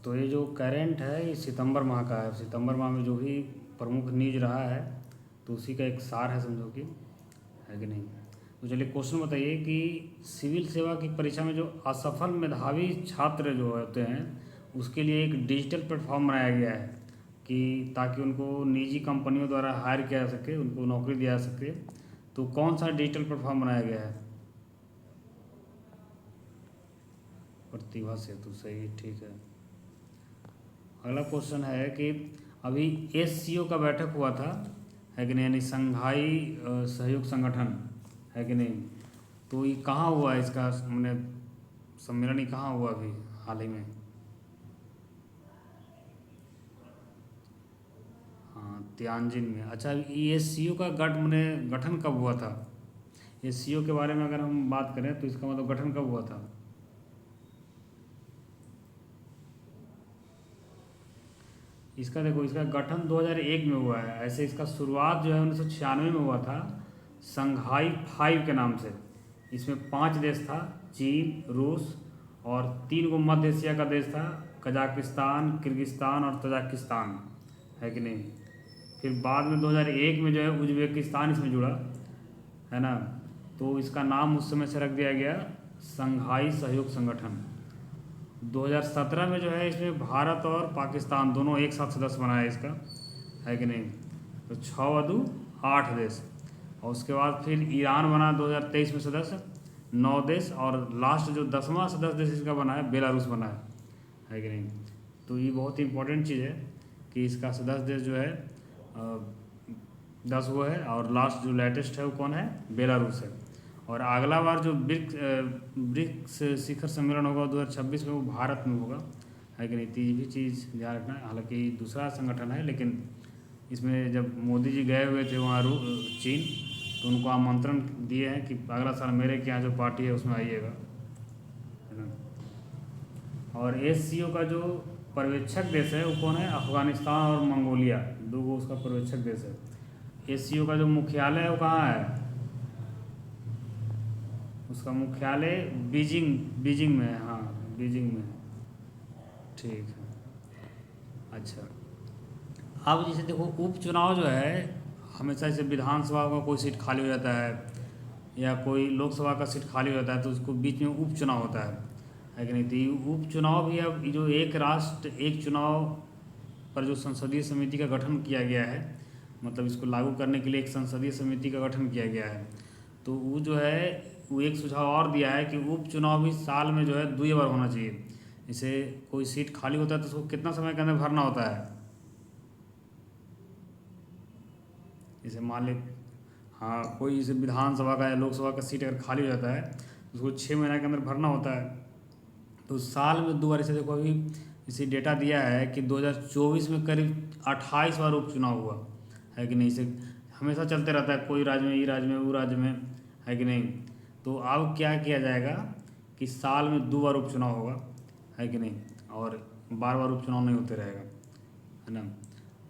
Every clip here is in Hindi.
तो ये जो करंट है ये सितंबर माह का है। सितंबर माह में जो भी प्रमुख न्यूज रहा है तो उसी का एक सार है, समझो कि है कि नहीं। तो चलिए क्वेश्चन बताइए कि सिविल सेवा की परीक्षा में जो असफल मेधावी छात्र जो होते हैं उसके लिए एक डिजिटल प्लेटफॉर्म बनाया गया है कि ताकि उनको निजी कंपनियों द्वारा हायर किया जा सके, उनको नौकरी दिया जा सके। तो कौन सा डिजिटल प्लेटफॉर्म बनाया गया है? प्रतिभा सेतु, सही, ठीक है। अगला क्वेश्चन है कि अभी एससीओ का बैठक हुआ था, है कि नहीं, यानी संघाई सहयोग संगठन, है कि नहीं। तो ये कहाँ हुआ है, इसका मैंने सम्मेलन ही कहाँ हुआ अभी हाल ही में? हाँ, तियानजिन में। अच्छा, ये एससीओ का गठन कब हुआ था? एससीओ के बारे में अगर हम बात करें तो इसका मतलब गठन कब हुआ था? इसका देखो, इसका गठन 2001 में हुआ है। ऐसे इसका शुरुआत जो है 1996 में हुआ था, संघाई फाइव के नाम से। इसमें 5 देश था, चीन, रूस और 3 गो मध्य एशिया का देश था, कजाकिस्तान, किर्गिस्तान और तजाकिस्तान, है कि नहीं। फिर बाद में 2001 में जो है उज्बेकिस्तान इसमें जुड़ा, है ना। तो इसका नाम उस समय से रख दिया गया संघाई सहयोग संगठन। 2017 में जो है इसमें भारत और पाकिस्तान दोनों एक साथ सदस्य बनाया इसका, है कि नहीं। तो 6 × 2 = 8 देश। और उसके बाद फिर ईरान बना 2023 में सदस्य, 9 देश। और लास्ट जो 10वां सदस्य देश इसका बना है, बेलारूस बना है कि नहीं। तो ये बहुत ही इंपॉर्टेंट चीज़ है कि इसका सदस्य देश जो है 10 वो है। और लास्ट जो लेटेस्ट है वो कौन है? बेलारूस है। और अगला बार जो ब्रिक्स शिखर सम्मेलन होगा 2026 में, वो भारत में होगा, है कि नहीं। तो ये भी चीज़ ध्यान रखना है। हालांकि दूसरा संगठन है, लेकिन इसमें जब मोदी जी गए हुए थे वहाँ चीन, तो उनको आमंत्रण दिए हैं कि अगला साल मेरे के यहाँ जो पार्टी है उसमें आइएगा, है ना। और एससीओ का जो पर्यवेक्षक देश है वो कौन है? अफगानिस्तान और मंगोलिया, दो गो उसका पर्यवेक्षक देश है। एससीओ का जो मुख्यालय है वो कहाँ है? उसका मुख्यालय बीजिंग बीजिंग में है। हाँ, बीजिंग में है। ठीक है। अच्छा, अब जैसे देखो, उपचुनाव जो है हमेशा, जैसे विधानसभा का कोई सीट खाली हो जाता है या कोई लोकसभा का सीट खाली हो जाता है तो उसको बीच में उपचुनाव होता है कि नहीं। तो ये उपचुनाव भी अब जो एक राष्ट्र एक चुनाव पर जो संसदीय समिति का गठन किया गया है, मतलब इसको लागू करने के लिए एक संसदीय समिति का गठन किया गया है। तो वो जो है वो एक सुझाव और दिया है कि उपचुनाव भी साल में जो है 2 बार होना चाहिए। जैसे कोई सीट खाली होता है तो उसको कितना समय के अंदर भरना होता है? जैसे मान ले, हाँ, कोई जैसे विधानसभा का या लोकसभा का सीट अगर खाली हो जाता है तो उसको 6 महीने के अंदर भरना होता है। तो साल में 2 बार। इसे देखो, अभी इसे डेटा दिया है कि 2024 में करीब 28 बार उपचुनाव हुआ, है कि नहीं। इसे हमेशा चलते रहता है, कोई राज्य में, ये राज्य में, वो राज्य में, है कि नहीं। तो अब क्या किया जाएगा कि साल में 2 बार उपचुनाव होगा, है कि नहीं। और बार बार उपचुनाव नहीं होते रहेगा, है ना।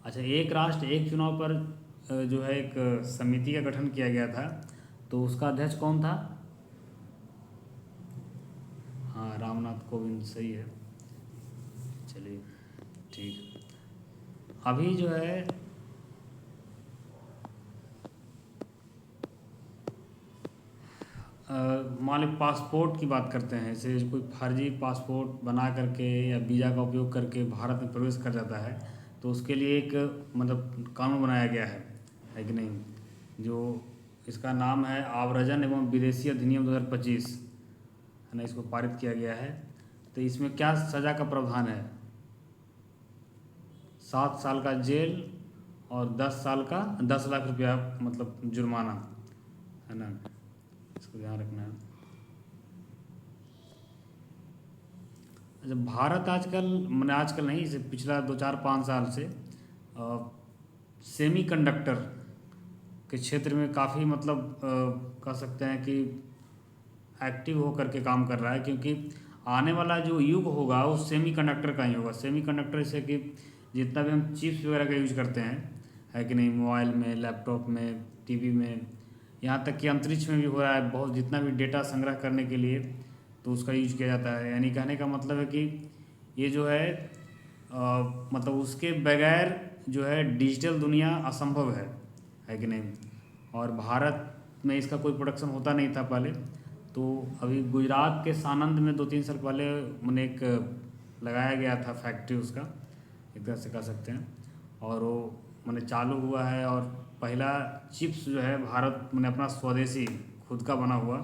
अच्छा, एक राष्ट्र एक चुनाव पर जो है एक समिति का गठन किया गया था, तो उसका अध्यक्ष कौन था? हाँ, रामनाथ कोविंद, सही है। चलिए, ठीक। अभी जो है मान ली पासपोर्ट की बात करते हैं। जैसे कोई फर्जी पासपोर्ट बना करके या वीज़ा का उपयोग करके भारत में प्रवेश कर जाता है, तो उसके लिए एक मतलब कानून बनाया गया है कि नहीं। जो इसका नाम है आव्रजन एवं विदेशी अधिनियम 2025, है ना। इसको पारित किया गया है। तो इसमें क्या सज़ा का प्रावधान है? 7 साल का जेल और 10 साल का 10 लाख रुपया मतलब जुर्माना, है ना। इसको ध्यान रखना है। अच्छा, भारत आजकल, मैंने आजकल नहीं, इसे पिछला 2 4 5 साल से सेमी कंडक्टर के क्षेत्र में काफ़ी मतलब कह सकते हैं कि एक्टिव होकर के काम कर रहा है। क्योंकि आने वाला जो युग होगा वो सेमी कंडक्टर का ही होगा। सेमी कंडक्टर जैसे कि जितना भी हम चिप्स वगैरह का यूज करते हैं, है कि नहीं, मोबाइल में, लैपटॉप में, टीवी में, यहाँ तक कि अंतरिक्ष में भी हो रहा है बहुत। जितना भी डेटा संग्रह करने के लिए तो उसका यूज किया जाता है। यानी कहने का मतलब है कि ये जो है मतलब उसके बगैर जो है डिजिटल दुनिया असंभव है कि नहीं। और भारत में इसका कोई प्रोडक्शन होता नहीं था पहले। तो अभी गुजरात के सानंद में 2-3 साल पहले मैंने एक लगाया गया था फैक्ट्री उसका, एक तरह से कह सकते हैं। और वो मैंने चालू हुआ है, और पहला चिप्स जो है भारत मैंने अपना स्वदेशी खुद का बना हुआ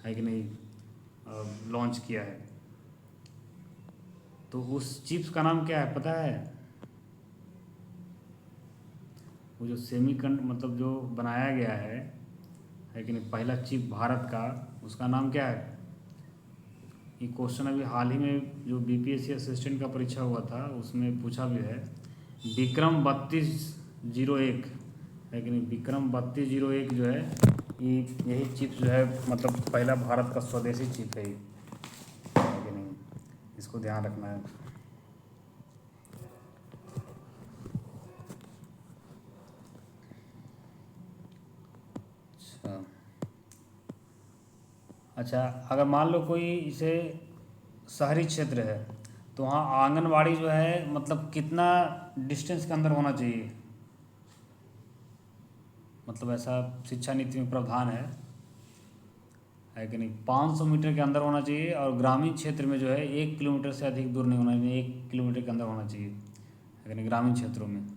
है कि नहीं लॉन्च किया है। तो उस चिप्स का नाम क्या है पता है? वो जो मतलब जो बनाया गया है कि नहीं, पहला चिप भारत का, उसका नाम क्या है? ये क्वेश्चन अभी हाल ही में जो बीपीएससी असिस्टेंट का परीक्षा हुआ था उसमें पूछा भी है। विक्रम 3201 है कि नहीं, विक्रम 3201 जो है ये यही चिप्स जो है मतलब पहला भारत का स्वदेशी चिप है ये, है कि नहीं, इसको ध्यान रखना है। अच्छा अच्छा, अगर मान लो कोई इसे शहरी क्षेत्र है तो वहाँ आंगनवाड़ी जो है मतलब कितना डिस्टेंस के अंदर होना चाहिए? मतलब ऐसा शिक्षा नीति में प्रावधान है कि नहीं, 500 मीटर के अंदर होना चाहिए। और ग्रामीण क्षेत्र में जो है 1 किलोमीटर से अधिक दूर नहीं होना चाहिए, 1 किलोमीटर के अंदर होना चाहिए, है कि नहीं, ग्रामीण क्षेत्रों में।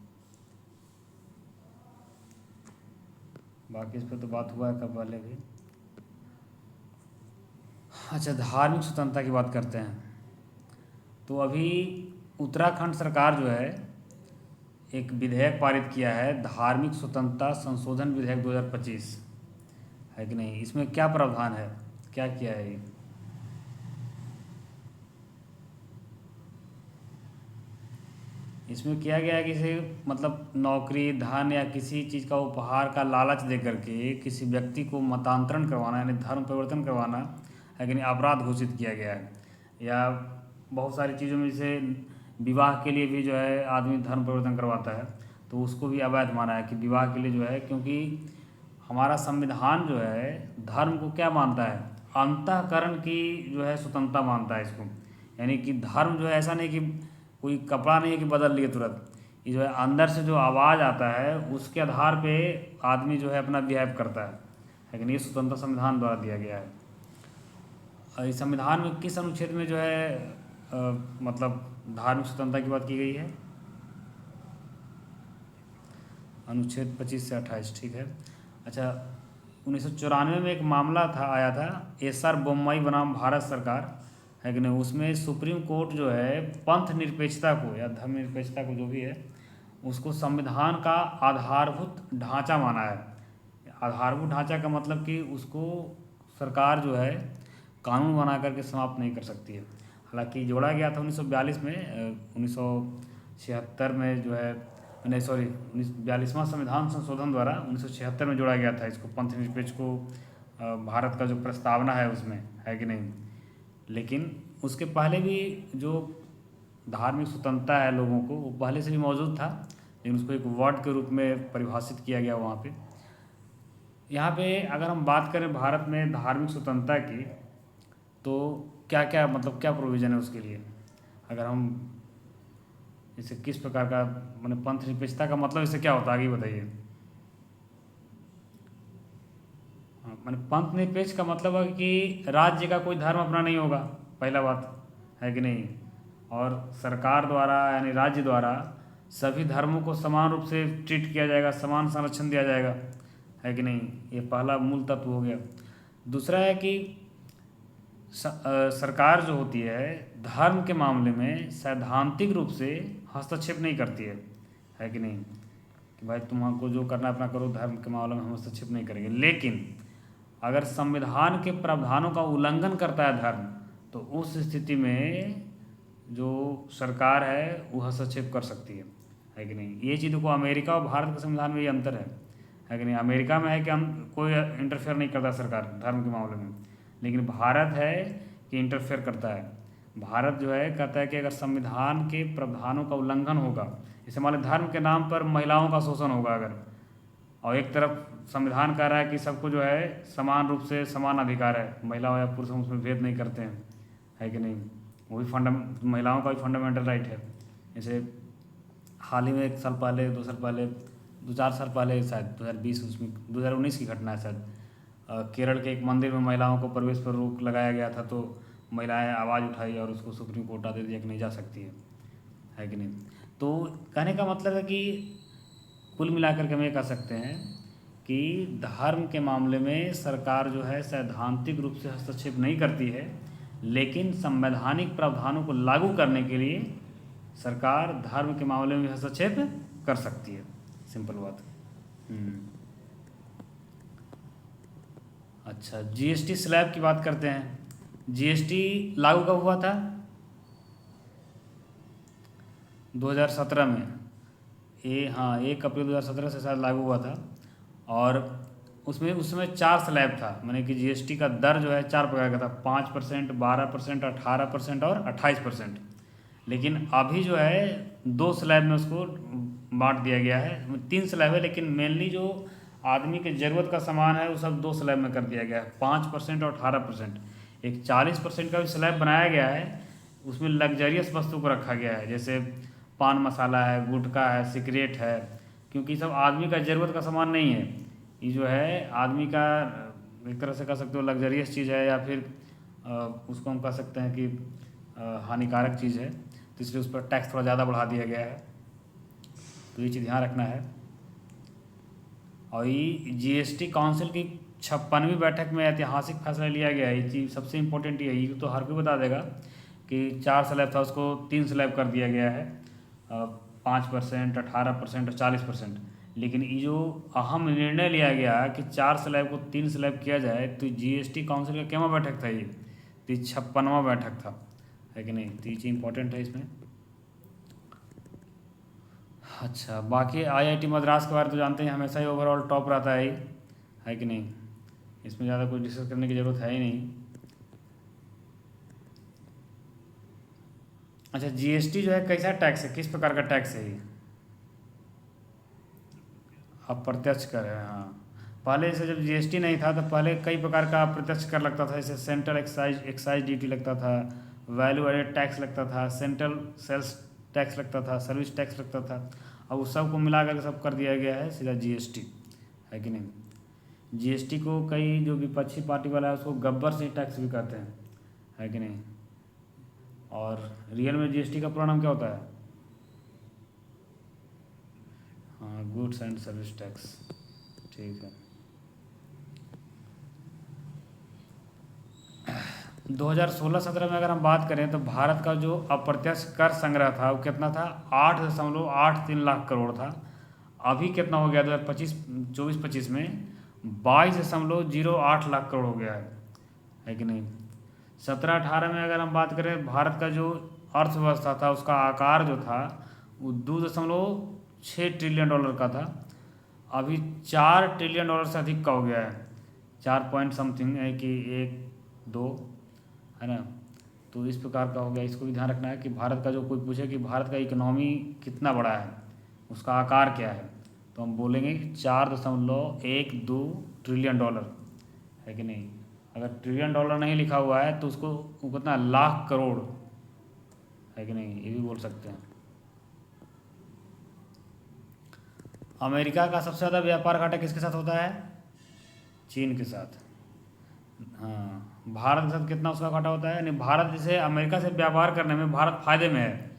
बाकी इस पर तो बात हुआ है कब पहले भी। अच्छा, धार्मिक स्वतंत्रता की बात करते हैं। तो अभी उत्तराखंड सरकार जो है एक विधेयक पारित किया है, धार्मिक स्वतंत्रता संशोधन विधेयक 2025, है कि नहीं। इसमें क्या प्रावधान है, क्या किया है ये? इसमें किया गया है कि इसे मतलब नौकरी, धन या किसी चीज़ का उपहार का लालच दे करके किसी व्यक्ति को मतांतरण करवाना यानी धर्म परिवर्तन करवाना है कि नहीं, अपराध घोषित किया गया है। या बहुत सारी चीज़ों में जैसे विवाह के लिए भी जो है आदमी धर्म परिवर्तन करवाता है, तो उसको भी अवैध माना है कि विवाह के लिए जो है, क्योंकि हमारा संविधान जो है धर्म को क्या मानता है, अंतःकरण की जो है स्वतंत्रता मानता है इसको। यानी कि धर्म जो है ऐसा नहीं कि कोई कपड़ा नहीं है कि बदल लिए तुरंत। ये जो है अंदर से जो आवाज़ आता है उसके आधार पे आदमी जो है अपना बिहेव करता है, लेकिन ये स्वतंत्रता संविधान द्वारा दिया गया है। और इस संविधान में किस अनुच्छेद में जो है मतलब धार्मिक स्वतंत्रता की बात की गई है? अनुच्छेद 25 से 28, ठीक है। अच्छा, 1994 में एक मामला था, आया था एसआर बोम्मई बनाम भारत सरकार, है कि नहीं। उसमें सुप्रीम कोर्ट जो है पंथ निरपेक्षता को या धर्म निरपेक्षता को जो भी है उसको संविधान का आधारभूत ढांचा माना है। आधारभूत ढांचा का मतलब कि उसको सरकार जो है कानून बना करके समाप्त नहीं कर सकती है। हालांकि जोड़ा गया था 1942 में, 1976 में जो है, नहीं सॉरी, 42वां संविधान संशोधन द्वारा 1976 में जोड़ा गया था इसको, पंथ निरपेक्ष को भारत का जो प्रस्तावना है उसमें, है कि नहीं। लेकिन उसके पहले भी जो धार्मिक स्वतंत्रता है लोगों को, वो पहले से भी मौजूद था, लेकिन उसको एक वर्ड के रूप में परिभाषित किया गया वहाँ पे। यहाँ पे अगर हम बात करें भारत में धार्मिक स्वतंत्रता की, तो क्या क्या मतलब क्या प्रोविज़न है उसके लिए? अगर हम इसे किस प्रकार का, मैंने पंथ निरपेक्षता का मतलब इसे क्या होता है आगे बताइए। हाँ, मैंने पंथ निरपेक्ष का मतलब है कि राज्य का कोई धर्म अपना नहीं होगा, पहला बात, है कि नहीं। और सरकार द्वारा यानी राज्य द्वारा सभी धर्मों को समान रूप से ट्रीट किया जाएगा, समान संरक्षण दिया जाएगा, है कि नहीं। ये पहला मूल तत्व हो गया। दूसरा है कि सरकार जो होती है धर्म के मामले में सैद्धांतिक रूप से हस्तक्षेप नहीं करती है कि नहीं, कि भाई तुमको जो करना है अपना करो, धर्म के मामले में हम हस्तक्षेप नहीं करेंगे। लेकिन अगर संविधान के प्रावधानों का उल्लंघन करता है धर्म, तो उस स्थिति में जो सरकार है वो हस्तक्षेप कर सकती है कि नहीं। ये चीज़ों को अमेरिका और भारत के संविधान में ये अंतर है कि नहीं। अमेरिका में है कि हम कोई इंटरफेयर नहीं करता सरकार धर्म के मामले में, लेकिन भारत है कि इंटरफेयर करता है। भारत जो है कहता है कि अगर संविधान के प्रावधानों का उल्लंघन होगा, जैसे मान लो धर्म के नाम पर महिलाओं का शोषण होगा अगर, और एक तरफ संविधान कह रहा है कि सबको जो है समान रूप से समान अधिकार है, महिला हो या पुरुष हम उसमें भेद नहीं करते हैं, है कि नहीं। वो भी महिलाओं का भी फंडामेंटल राइट है। जैसे हाल ही में 1 साल पहले 2 साल पहले 2-4 साल पहले शायद 2020 उसमें 2019 की घटना है शायद, केरल के एक मंदिर में महिलाओं को प्रवेश पर रोक लगाया गया था, तो महिलाएं आवाज़ उठाई और उसको सुप्रीम कोर्ट आदेश दिया कि नहीं जा सकती है कि नहीं। तो कहने का मतलब है कि कुल मिलाकर के हम ये कह सकते हैं कि धर्म के मामले में सरकार जो है सैद्धांतिक रूप से हस्तक्षेप नहीं करती है, लेकिन संवैधानिक प्रावधानों को लागू करने के लिए सरकार धर्म के मामले में हस्तक्षेप कर सकती है। सिंपल बात। अच्छा, जीएसटी स्लैब की बात करते हैं। जीएसटी लागू कब हुआ था? 2017 में। 1 अप्रैल 2017 से शायद लागू हुआ था। और उसमें उस समय 4 स्लैब था, माने कि जीएसटी का दर जो है 4 प्रकार का था, 5%, 12%, 18% और 28%। लेकिन अभी जो है 2 स्लैब में उसको बांट दिया गया है। 3 स्लैब है, लेकिन मेनली जो आदमी के ज़रूरत का सामान है वो सब 2 स्लैब में कर दिया गया है, 5% और 18%। एक 40% का भी स्लैब बनाया गया है, उसमें लग्जरियस वस्तु को रखा गया है, जैसे पान मसाला है, गुटखा है, सिगरेट है, क्योंकि सब आदमी का ज़रूरत का सामान नहीं है। ये जो है आदमी का एक तरह से कह सकते हो लग्जरियस चीज़ है, या फिर उसको हम कह सकते हैं कि हानिकारक चीज़ है, तो इसलिए उस पर टैक्स थोड़ा ज़्यादा बढ़ा दिया गया है। तो ये चीज़ ध्यान रखना है। और ये जीएसटी काउंसिल की 56वीं बैठक में ऐतिहासिक फैसला लिया गया है। ये चीज़ सबसे इम्पोर्टेंट ये तो हर कोई बता देगा कि 4 स्लैब था उसको 3 स्लैब कर दिया गया है, 5%, 18% और 40%। लेकिन ये जो अहम निर्णय लिया गया कि 4 स्लैब को 3 स्लैब किया जाए, तो जीएसटी काउंसिल का कितवां बैठक था ये? तो 56वां बैठक था, है कि नहीं। तो ये चीज़ इंपॉर्टेंट है इसमें। अच्छा, बाकी आईआईटी मद्रास के बारे में तो जानते हैं, हमेशा ही ओवरऑल टॉप रहता है कि नहीं। इसमें ज़्यादा कुछ डिस्कस करने की ज़रूरत है ही नहीं। अच्छा, जीएसटी जो है कैसा टैक्स है, किस प्रकार का टैक्स है ये? अप्रत्यक्ष कर है। हाँ, पहले से जब जीएसटी नहीं था तो पहले कई प्रकार का अप्रत्यक्ष कर लगता था, जैसे सेंट्रल एक्साइज ड्यूटी लगता था, वैल्यू एडेड टैक्स लगता था, सेंट्रल सेल्स टैक्स लगता था, सर्विस टैक्स लगता था। अब उस सब को मिला करके सब कर दिया गया है सीधा जीएसटी, है कि नहीं। जीएसटी को कई जो विपक्षी पार्टी वाला है उसको गब्बर सिंह टैक्स भी कहते हैं, है कि नहीं। और रियल में जीएसटी का पूरा नाम क्या होता है? हाँ, गुड्स एंड सर्विस टैक्स, ठीक है। 2016-17 में अगर हम बात करें तो भारत का जो अप्रत्यक्ष कर संग्रह था वो कितना था? 8.83 लाख करोड़ था। अभी कितना हो गया 2024-25 में? 22.08 लाख करोड़ हो गया है कि नहीं। 17-18 में अगर हम बात करें, भारत का जो अर्थव्यवस्था था उसका आकार जो था वो 2.6 ट्रिलियन डॉलर का था। अभी 4 ट्रिलियन डॉलर से अधिक का हो गया है, 4 पॉइंट समथिंग है कि 1-2, है ना। तो इस प्रकार का हो गया। इसको भी ध्यान रखना है कि भारत का जो कोई पूछे कि भारत का इकोनॉमी कितना बड़ा है, उसका आकार क्या है, तो हम बोलेंगे कि 4.12 ट्रिलियन डॉलर, है कि नहीं। अगर ट्रिलियन डॉलर नहीं लिखा हुआ है तो उसको वो कितना लाख करोड़, है कि नहीं, ये भी बोल सकते हैं। अमेरिका का सबसे ज़्यादा व्यापार घाटा किसके साथ होता है? चीन के साथ। हाँ, भारत के साथ कितना उसका घाटा होता है? यानी भारत जैसे अमेरिका से व्यापार करने में भारत फ़ायदे में है,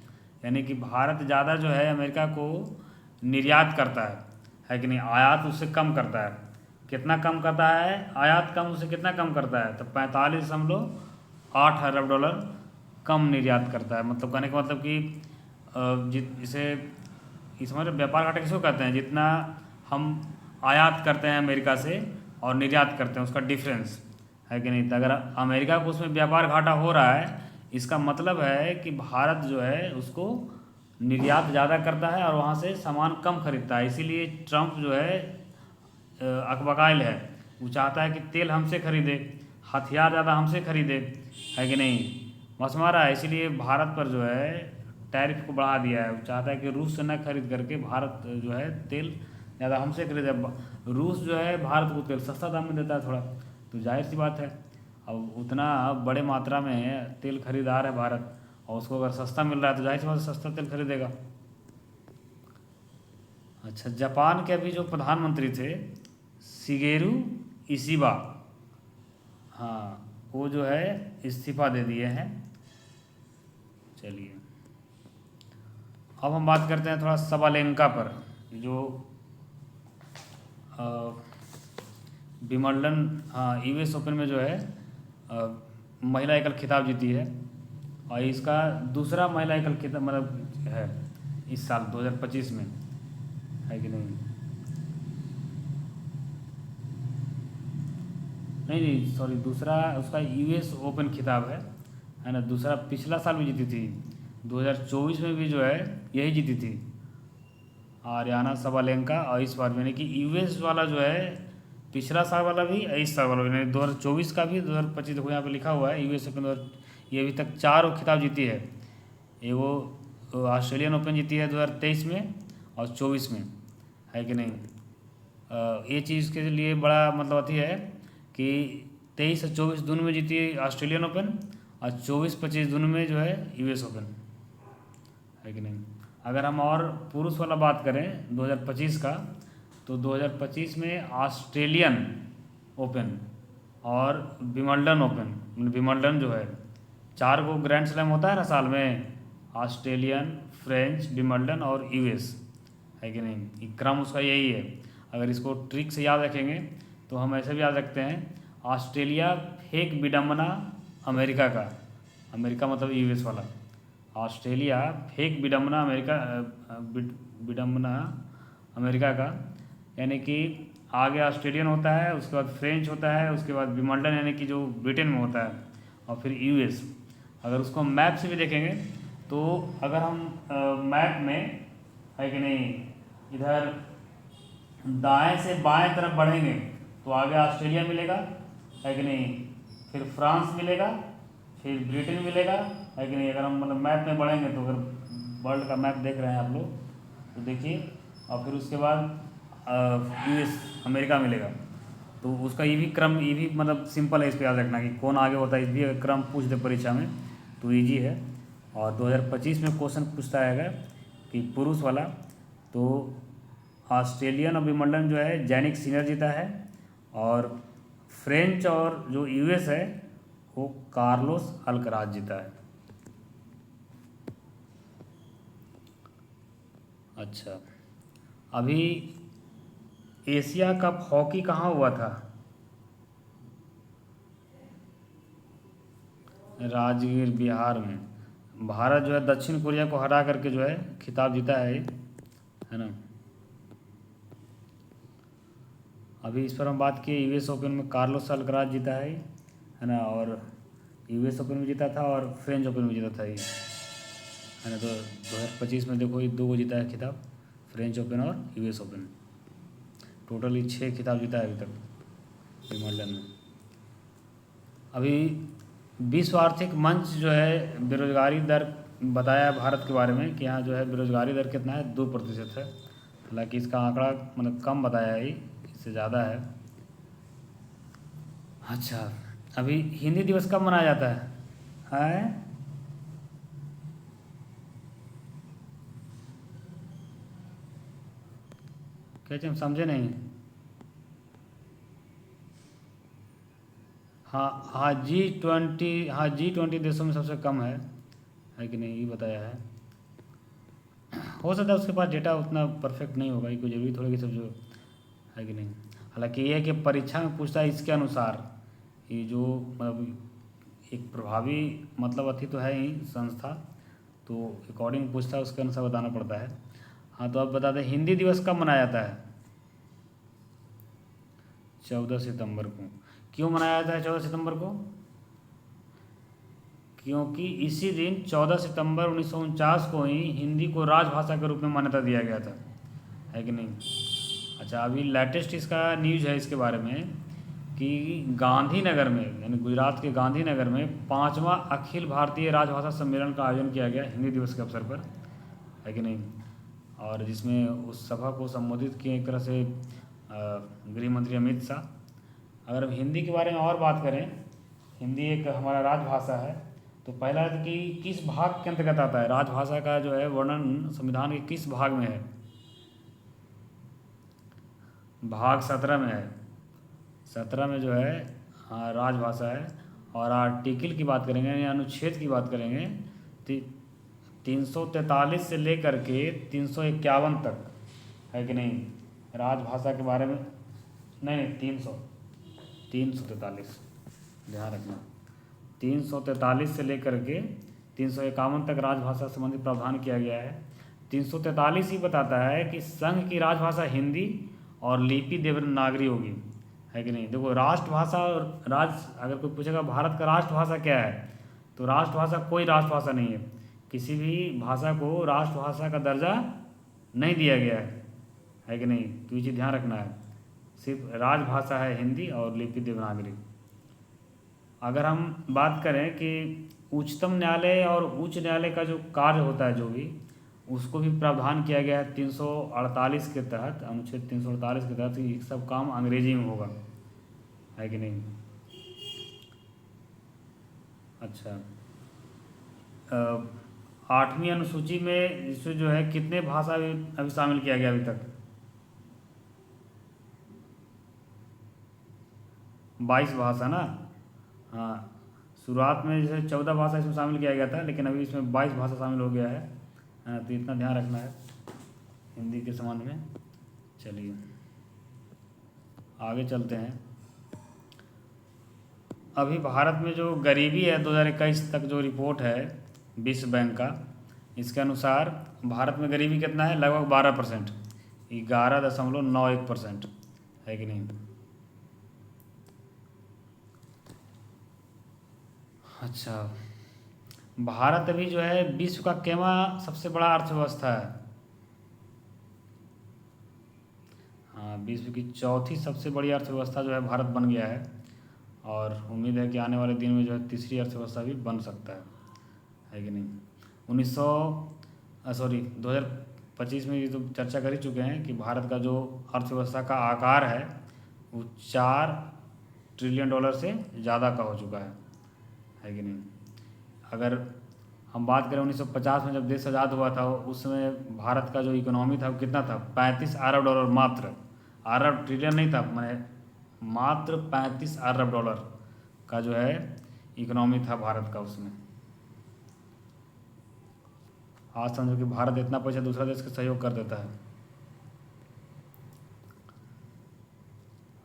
यानी कि भारत ज़्यादा जो है अमेरिका को निर्यात करता है कि नहीं, आयात उससे कम करता है। कितना कम करता है? आयात कम, उससे कितना कम करता है? तो 45.8 अरब डॉलर कम निर्यात करता है। मतलब कहने का मतलब कि जिसे इस हमारे व्यापार घाटा किसको कहते हैं? जितना हम आयात करते हैं अमेरिका से और निर्यात करते हैं उसका डिफरेंस, है कि नहीं। तो अगर अमेरिका को उसमें व्यापार घाटा हो रहा है, इसका मतलब है कि भारत जो है उसको निर्यात ज़्यादा करता है और वहाँ से सामान कम खरीदता है। इसीलिए ट्रंप जो है अकबकाइल है, वो चाहता है कि तेल हमसे खरीदे, हथियार ज़्यादा हमसे खरीदे, है कि नहीं। बस हमारा है, इसीलिए भारत पर जो है टैरिफ को बढ़ा दिया है। वो चाहता है कि रूस से न खरीद करके भारत जो है तेल ज़्यादा हमसे खरीदे। रूस जो है भारत को तेल सस्ता दाम में देता है थोड़ा, तो जाहिर सी बात है अब उतना बड़े मात्रा में तेल खरीदा रहा है भारत, और उसको अगर सस्ता मिल रहा है तो जाहिर सी बात है सस्ता तेल खरीदेगा। अच्छा, जापान के अभी जो प्रधानमंत्री थे शिगेरू इशिबा, हाँ वो जो है इस्तीफा दे दिए हैं। चलिए अब हम बात करते हैं थोड़ा सबालेंका पर, जो अ, विंबलडन, हाँ यूएस ओपन में जो है महिला एकल खिताब जीती है, और इसका दूसरा महिला एकल खिताब मतलब है इस साल 2025 में, है कि नहीं? नहीं नहीं सॉरी, दूसरा उसका यूएस ओपन खिताब है ना। दूसरा पिछला साल भी जीती थी, 2024 में भी जो है यही जीती थी आर्याना सबालेंका, और इस बार में यानी कि यूएस वाला जो है पिछला साल वाला भी इस साल वाला भी, यानी 2024 का भी 2025, देखो यहाँ पे लिखा हुआ है यूएस ओपन, ये अभी तक 4 खिताब जीती है। ये वो ऑस्ट्रेलियन ओपन जीती है 2023 में और 24 में, है कि नहीं? ये चीज़ के लिए बड़ा मतलब अथी है कि 23 और 24 दोनों में जीती है ऑस्ट्रेलियन ओपन, और 24-25 दोनों में जो है यूएस ओपन, है कि नहीं? अगर हम और पुरुष वाला बात करें 2025 का, तो 2025 में ऑस्ट्रेलियन ओपन और विंबलडन ओपन, विंबलडन जो है 4 गो ग्रैंड स्लैम होता है ना साल में, ऑस्ट्रेलियन, फ्रेंच, विंबलडन और यूएस, है कि नहीं? ये क्रम उसका यही है। अगर इसको ट्रिक से याद रखेंगे तो हम ऐसे भी याद रखते हैं, ऑस्ट्रेलिया फेक विडम्बना अमेरिका का, अमेरिका मतलब यूएस वाला, ऑस्ट्रेलिया फेक विडम्बना अमेरिका, विडम्बना अमेरिका का, यानी कि आगे ऑस्ट्रेलियन होता है, उसके बाद फ्रेंच होता है, उसके बाद विंबलडन यानी कि जो ब्रिटेन में होता है, और फिर यूएस। अगर उसको मैप से भी देखेंगे तो अगर हम मैप में, है कि नहीं, इधर दाएं से बाएं तरफ बढ़ेंगे तो आगे ऑस्ट्रेलिया मिलेगा, है कि नहीं, फिर फ्रांस मिलेगा, फिर ब्रिटेन मिलेगा, है कि नहीं? अगर हम मतलब मैप में बढ़ेंगे तो अगर वर्ल्ड का मैप देख रहे हैं आप लोग तो देखिए, और फिर उसके बाद यूएस अमेरिका मिलेगा। तो उसका ये भी क्रम, ये भी मतलब सिंपल है, इसको याद रखना कि कौन आगे होता है, इस भी अगर क्रम पूछ दे परीक्षा में तो ईजी है। और 2025 में क्वेश्चन पूछता है अगर कि पुरुष वाला, तो ऑस्ट्रेलियन और विंबलडन जो है जैनिक सिनर जीता है, और फ्रेंच और जो यूएस है वो कार्लोस अल्कराज जीता है। अच्छा, अभी एशिया कप हॉकी कहाँ हुआ था? राजगीर, बिहार में। भारत जो है दक्षिण कोरिया को हरा करके जो है खिताब जीता है ना। अभी इस पर हम बात किए, यूएस ओपन में कार्लोस अल्कराज जीता है ना, और यूएस ओपन में जीता था और फ्रेंच ओपन में जीता था ये, है ना। तो 2025 में देखो ये 2 को जीता है खिताब, फ्रेंच ओपन और यूएस ओपन, टोटली 6 खिताब जीता है अभी तक विंबलडन में। अभी विश्व आर्थिक मंच जो है बेरोजगारी दर बताया है भारत के बारे में कि यहाँ जो है बेरोजगारी दर कितना है, 2% है। हालांकि इसका आंकड़ा मतलब कम बताया है, इससे ज़्यादा है। अच्छा, अभी हिंदी दिवस कब मनाया जाता है? कैसे, हम समझे नहीं। हाँ हाँ G20, हाँ G20 देशों में सबसे कम है कि नहीं, ये बताया है। हो सकता है उसके पास डेटा उतना परफेक्ट नहीं होगा, ये कोई जरूरी थोड़ी कि सब जो, है कि नहीं। हालांकि ये है कि परीक्षा में पूछता है इसके अनुसार, ये जो मतलब एक प्रभावी मतलब अथी तो है ही संस्था, तो अकॉर्डिंग पूछता है, उसके अनुसार बताना पड़ता है। हाँ, तो अब बता दें हिंदी दिवस कब मनाया जाता है? 14 सितंबर को। क्यों मनाया जाता है 14 सितंबर को? क्योंकि इसी दिन 14 सितंबर 1949 को ही हिंदी को राजभाषा के रूप में मान्यता दिया गया था, है कि नहीं। अच्छा, अभी लेटेस्ट इसका न्यूज़ है इसके बारे में कि गांधीनगर में, यानी गुजरात के गांधीनगर में 5वां अखिल भारतीय राजभाषा सम्मेलन का आयोजन किया गया हिंदी दिवस के अवसर पर, है कि नहीं। और जिसमें उस सभा को संबोधित किए एक तरह से गृह मंत्री अमित शाह। अगर हम हिंदी के बारे में और बात करें, हिंदी एक हमारा राजभाषा है, तो पहला है कि किस भाग के अंतर्गत आता है, राजभाषा का जो है वर्णन संविधान के किस भाग में है? भाग 17 में है। 17 में जो है हाँ राजभाषा है। और आर्टिकल की बात करेंगे यानी अनुच्छेद की बात करेंगे, 343 से लेकर के 351 तक है कि नहीं, राजभाषा के बारे में। नहीं, 343 ध्यान रखना, 343 से लेकर के 351 तक राजभाषा संबंधी प्रावधान किया गया है। 343 ही बताता है कि संघ की राजभाषा हिंदी और लिपि देवनागरी होगी, है कि नहीं। देखो राष्ट्रभाषा और अगर कोई पूछेगा भारत का राष्ट्रभाषा क्या है, तो राष्ट्रभाषा कोई राष्ट्रभाषा नहीं है, किसी भी भाषा को राष्ट्रभाषा का दर्जा नहीं दिया गया है कि नहीं। तो ये चीज़ ध्यान रखना है, सिर्फ राजभाषा है हिंदी और लिपि देवनागरी। अगर हम बात करें कि उच्चतम न्यायालय और उच्च न्यायालय का जो कार्य होता है जो भी, उसको भी प्रावधान किया गया है 348 के तहत, अनुच्छेद 348 के तहत ये सब काम अंग्रेजी में होगा, है कि नहीं। अच्छा, 8वीं अनुसूची में इसमें जो है कितने भाषा अभी शामिल किया गया अभी तक? 22 भाषा ना। हाँ, शुरुआत में जैसे 14 भाषा इसमें शामिल किया गया था, लेकिन अभी इसमें 22 भाषा शामिल हो गया है। तो इतना ध्यान रखना है हिंदी के संबंध में। चलिए आगे चलते हैं। अभी भारत में जो गरीबी है 2021 तक जो रिपोर्ट है विश्व बैंक का, इसके अनुसार भारत में गरीबी कितना है? लगभग 12%, 11.91%, है कि नहीं। अच्छा, भारत अभी जो है विश्व का केवां सबसे बड़ा अर्थव्यवस्था है? हाँ, विश्व की चौथी सबसे बड़ी अर्थव्यवस्था जो है भारत बन गया है, और उम्मीद है कि आने वाले दिन में जो है तीसरी अर्थव्यवस्था भी बन सकता है कि नहीं। 2025 में ये तो चर्चा कर ही चुके हैं कि भारत का जो अर्थव्यवस्था का आकार है वो $4 ट्रिलियन से ज़्यादा का हो चुका है कि नहीं। अगर हम बात करें 1950 में जब देश आज़ाद हुआ था, उस समय भारत का जो इकोनॉमी था वो कितना था? $35 अरब, मात्र। अरब ट्रिलियन नहीं था, मैंने मात्र $35 अरब का जो है इकोनॉमी था भारत का उसमें। आज समझो कि भारत इतना पैसा दूसरा देश का सहयोग कर देता है।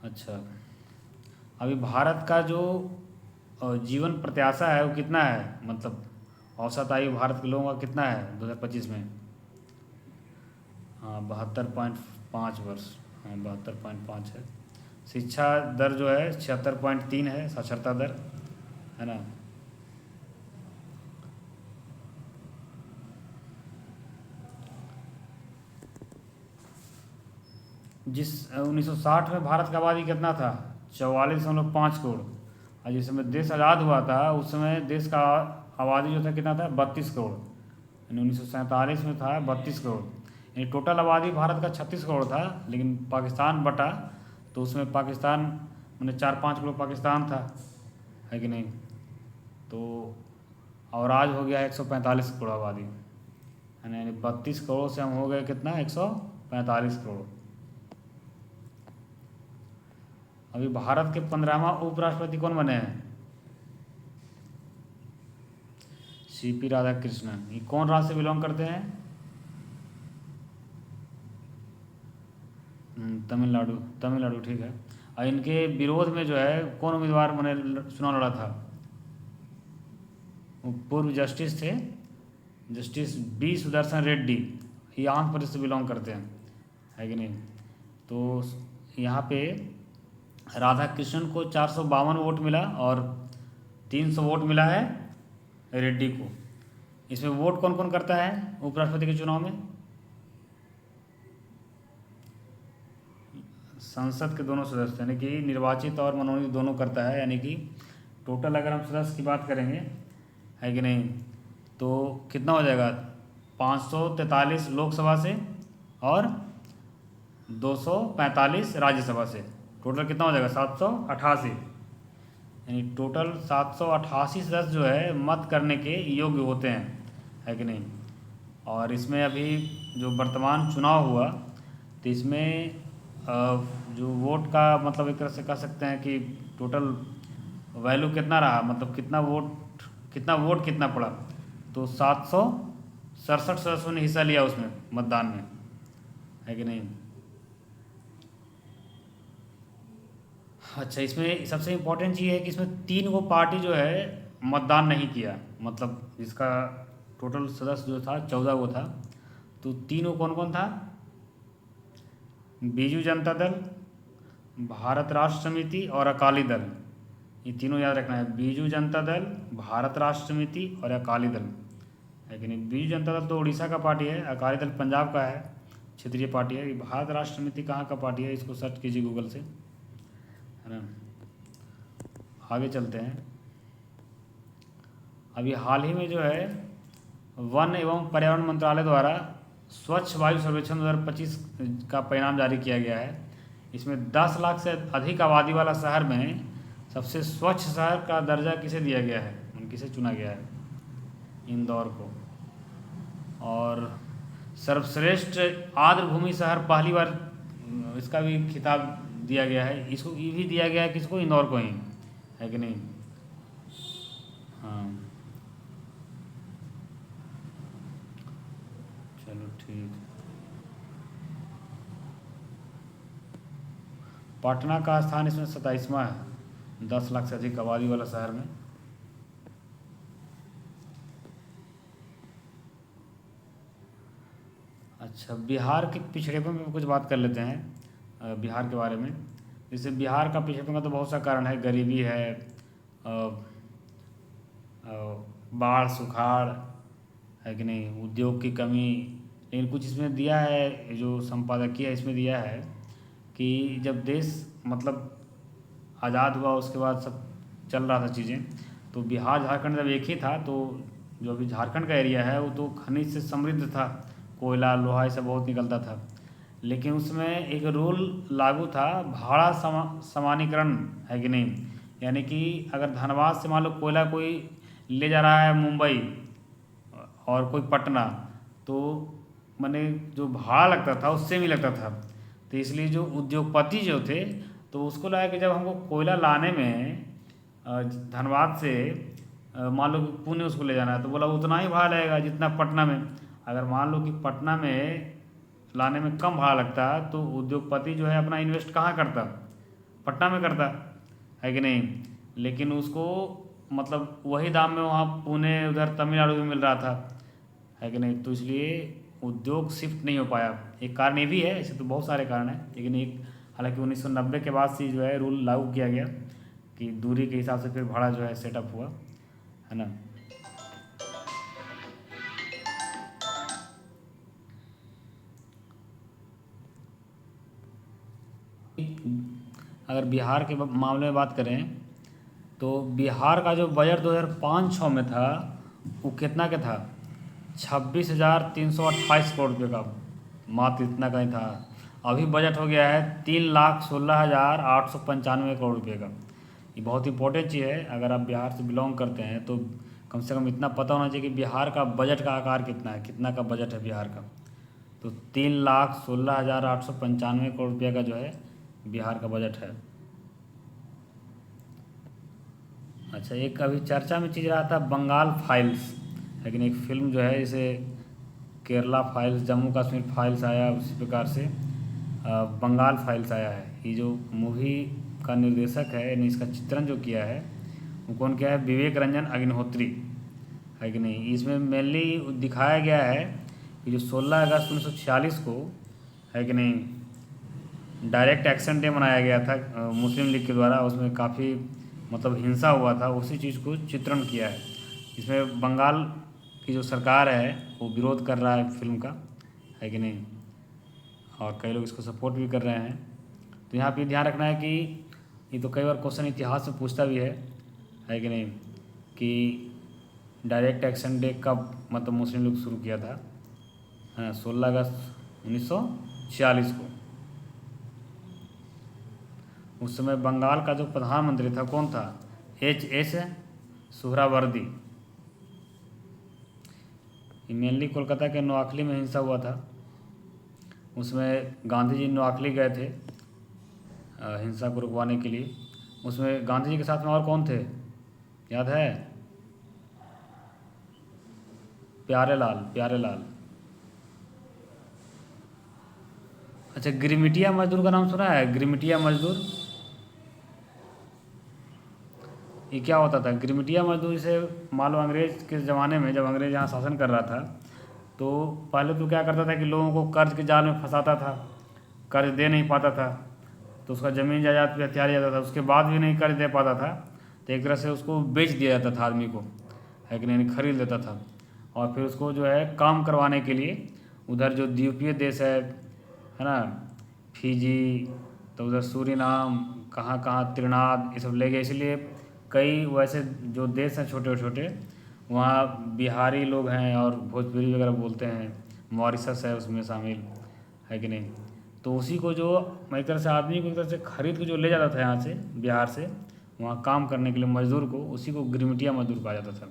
अच्छा, अभी भारत का जो जीवन प्रत्याशा है वो कितना है, मतलब औसत आयु भारत के लोगों का कितना है 2025 में? हाँ, 72.5 वर्ष। हाँ, 72.5 है। शिक्षा दर जो है 76.3 है, साक्षरता दर, है ना। जिस 1960 में भारत का आबादी कितना था? 44.5 करोड़। और जिस समय देश आज़ाद हुआ था उस समय देश का आबादी जो था कितना था? 32 करोड़। यानी 1947 में था 32 करोड़। यानी टोटल आबादी भारत का 36 करोड़ था, लेकिन पाकिस्तान बटा तो उसमें पाकिस्तान मैंने 4-5 करोड़ पाकिस्तान था, है कि नहीं। तो और आज हो गया 145 करोड़ आबादी, यानी 32 करोड़ से हम हो गए कितना? 145 करोड़। अभी भारत के 15वां उपराष्ट्रपति कौन बने हैं? सीपी राधाकृष्णन। ये कौन राज्य से बिलोंग करते हैं? तमिलनाडु, ठीक है। और इनके विरोध में जो है कौन उम्मीदवार मैंने चुनाव लड़ा था? वो पूर्व जस्टिस थे, जस्टिस बी सुदर्शन रेड्डी। ये आंध्र प्रदेश से बिलोंग करते हैं, है कि नहीं। तो यहाँ पे राधा कृष्णन को 452 वोट मिला और 300 वोट मिला है रेड्डी को। इसमें वोट कौन कौन करता है उपराष्ट्रपति के चुनाव में? संसद के दोनों सदस्य, यानी कि निर्वाचित और मनोनीत दोनों करता है। यानी कि टोटल अगर हम सदस्य की बात करेंगे, है कि नहीं, तो कितना हो जाएगा? 543 लोकसभा से और 245 राज्यसभा से, टोटल कितना हो जाएगा? 788। यानी टोटल 788 सदस्य जो है मत करने के योग्य होते हैं, है कि नहीं। और इसमें अभी जो वर्तमान चुनाव हुआ तो इसमें जो वोट का मतलब एक तरह से कह सकते हैं कि टोटल वैल्यू कितना रहा, मतलब कितना पड़ा, तो 767 सदस्यों ने हिस्सा लिया उसमें मतदान में, है कि नहीं। अच्छा, इसमें सबसे इम्पोर्टेंट चीज़ है कि इसमें 3 गो पार्टी जो है मतदान नहीं किया, मतलब जिसका टोटल सदस्य जो था 14 गो था, तो 3 गो कौन कौन था, बीजू जनता दल, भारत राष्ट्र समिति और अकाली दल। ये तीनों याद रखना है, बीजू जनता दल, भारत राष्ट्र समिति और अकाली दल, है कि नहीं। बीजू जनता दल तो उड़ीसा का पार्टी है, अकाली दल पंजाब का है, क्षेत्रीय पार्टी है। ये भारत राष्ट्र समिति कहाँ का पार्टी है, इसको सर्च कीजिए गूगल से, है ना। आगे चलते हैं। अभी हाल ही में जो है वन एवं पर्यावरण मंत्रालय द्वारा स्वच्छ वायु सर्वेक्षण 2025 का परिणाम जारी किया गया है। इसमें 10 लाख से अधिक आबादी वाला शहर में सबसे स्वच्छ शहर का दर्जा किसे दिया गया है, किसे चुना गया है, इंदौर को। और सर्वश्रेष्ठ आर्द्रभूमि शहर पहली बार इसका भी खिताब दिया गया है, इसको ये भी दिया गया है किसको, इंदौर को ही, है कि नहीं। हाँ, चलो ठीक। पटना का स्थान इसमें 27वां है, 10 लाख से अधिक आबादी वाला शहर में। अच्छा, बिहार के पिछड़ेपन में कुछ बात कर लेते हैं, बिहार के बारे में। जैसे बिहार का पिछड़ेपन का तो बहुत सा कारण है, गरीबी है, बाढ़ सुखाड़, है कि नहीं, उद्योग की कमी। लेकिन कुछ इसमें दिया है, जो संपादकीय इसमें दिया है कि जब देश मतलब आज़ाद हुआ उसके बाद सब चल रहा था चीज़ें, तो बिहार झारखंड जब एक ही था, तो जो अभी झारखंड का एरिया है वो तो खनिज से समृद्ध था, कोयला लोहा ये सब बहुत निकलता था। लेकिन उसमें एक रूल लागू था, भाड़ा समानीकरण, है कि नहीं। यानी कि अगर धनबाद से मान लो कोयला कोई ले जा रहा है मुंबई और कोई पटना, तो मैंने जो भाड़ा लगता था उससे भी लगता था। तो इसलिए जो उद्योगपति जो थे तो उसको लगा कि जब हमको कोयला लाने में धनबाद से मान लो कि पुणे उसको ले जाना है, तो बोला उतना ही भाड़ा लगेगा जितना पटना में। अगर मान लो कि पटना में लाने में कम भाड़ा लगता तो उद्योगपति जो है अपना इन्वेस्ट कहाँ करता, पटना में करता, है कि नहीं। लेकिन उसको मतलब वही दाम में वहाँ पुणे उधर तमिलनाडु में मिल रहा था, है कि नहीं। तो इसलिए उद्योग शिफ्ट नहीं हो पाया, एक कारण ये भी है, ऐसे तो बहुत सारे कारण हैं, लेकिन एक हालांकि 1990 के बाद से जो है रूल लागू किया गया कि दूरी के हिसाब से फिर भाड़ा जो है सेटअप हुआ, है ना। अगर बिहार के मामले में बात करें तो बिहार का जो बजट 2005-06 में था वो कितना का था, 26,328 करोड़ रुपये का, मात्र इतना का ही था। अभी बजट हो गया है 3,16,895 करोड़ रुपये का। ये बहुत इंपॉर्टेंट चीज़ है, अगर आप बिहार से बिलोंग करते हैं तो कम से कम इतना पता होना चाहिए कि बिहार का बजट का आकार कितना है, कितना का बजट है बिहार का। तो 3,16,895 करोड़ रुपये का जो है बिहार का बजट है। अच्छा, एक अभी चर्चा में चीज़ रहा था बंगाल फाइल्स, लेकिन एक फिल्म जो है जैसे केरला फाइल्स, जम्मू कश्मीर फाइल्स आया, उसी प्रकार से बंगाल फाइल्स आया है। ये जो मूवी का निर्देशक है यानी इसका चित्रण जो किया है वो कौन किया है, विवेक रंजन अग्निहोत्री, है कि नहीं। इसमें मेनली दिखाया गया है कि जो 16 अगस्त 1946 को, है कि नहीं, डायरेक्ट एक्शन डे मनाया गया था मुस्लिम लीग के द्वारा, उसमें काफ़ी मतलब हिंसा हुआ था, उसी चीज़ को चित्रण किया है। इसमें बंगाल की जो सरकार है वो विरोध कर रहा है फिल्म का, है कि नहीं, और कई लोग इसको सपोर्ट भी कर रहे हैं। तो यहाँ पे ध्यान रखना है कि ये तो कई बार क्वेश्चन इतिहास में पूछता भी है कि नहीं, कि डायरेक्ट एक्शन डे कब मतलब मुस्लिम लीग शुरू किया था, हाँ 16 अगस्त 1946 को। उस समय बंगाल का जो प्रधानमंत्री था कौन था, HS सुहरावर्दी। ये मेनली कोलकाता के नोआखली में हिंसा हुआ था। उसमें गांधी जी नोआखली गए थे हिंसा को रुकवाने के लिए। उसमें गांधी जी के साथ में और कौन थे, याद है? प्यारेलाल। अच्छा, गिरमिटिया मजदूर का नाम सुना है? गिरमिटिया मजदूर, ये क्या होता था? गिरमिटिया मजदूर से मान लो अंग्रेज के ज़माने में, जब अंग्रेज यहाँ शासन कर रहा था, तो पहले तो क्या करता था कि लोगों को कर्ज के जाल में फंसाता था, कर्ज दे नहीं पाता था तो उसका ज़मीन जायदाद पे हथियार जाता था, उसके बाद भी नहीं कर्ज दे पाता था तो एक तरह से उसको बेच दिया जाता था आदमी को, है कि नहीं, खरीद लेता था। और फिर उसको जो है काम करवाने के लिए उधर जो द्वीपीय देश है ना, फिजी, तो उधर सूरीनाम, कहाँ कहाँ त्रिनाद, ये सब ले गए। इसलिए कई वैसे जो देश हैं छोटे छोटे, वहाँ बिहारी लोग हैं और भोजपुरी वगैरह बोलते हैं, मॉरिशस है उसमें शामिल, है कि नहीं। तो उसी को जो एक तरह से आदमी को एक तरह से खरीद के जो ले जाता था यहाँ से, बिहार से, वहाँ काम करने के लिए मजदूर को, उसी को गिरमिटिया मजदूर कहा जाता था,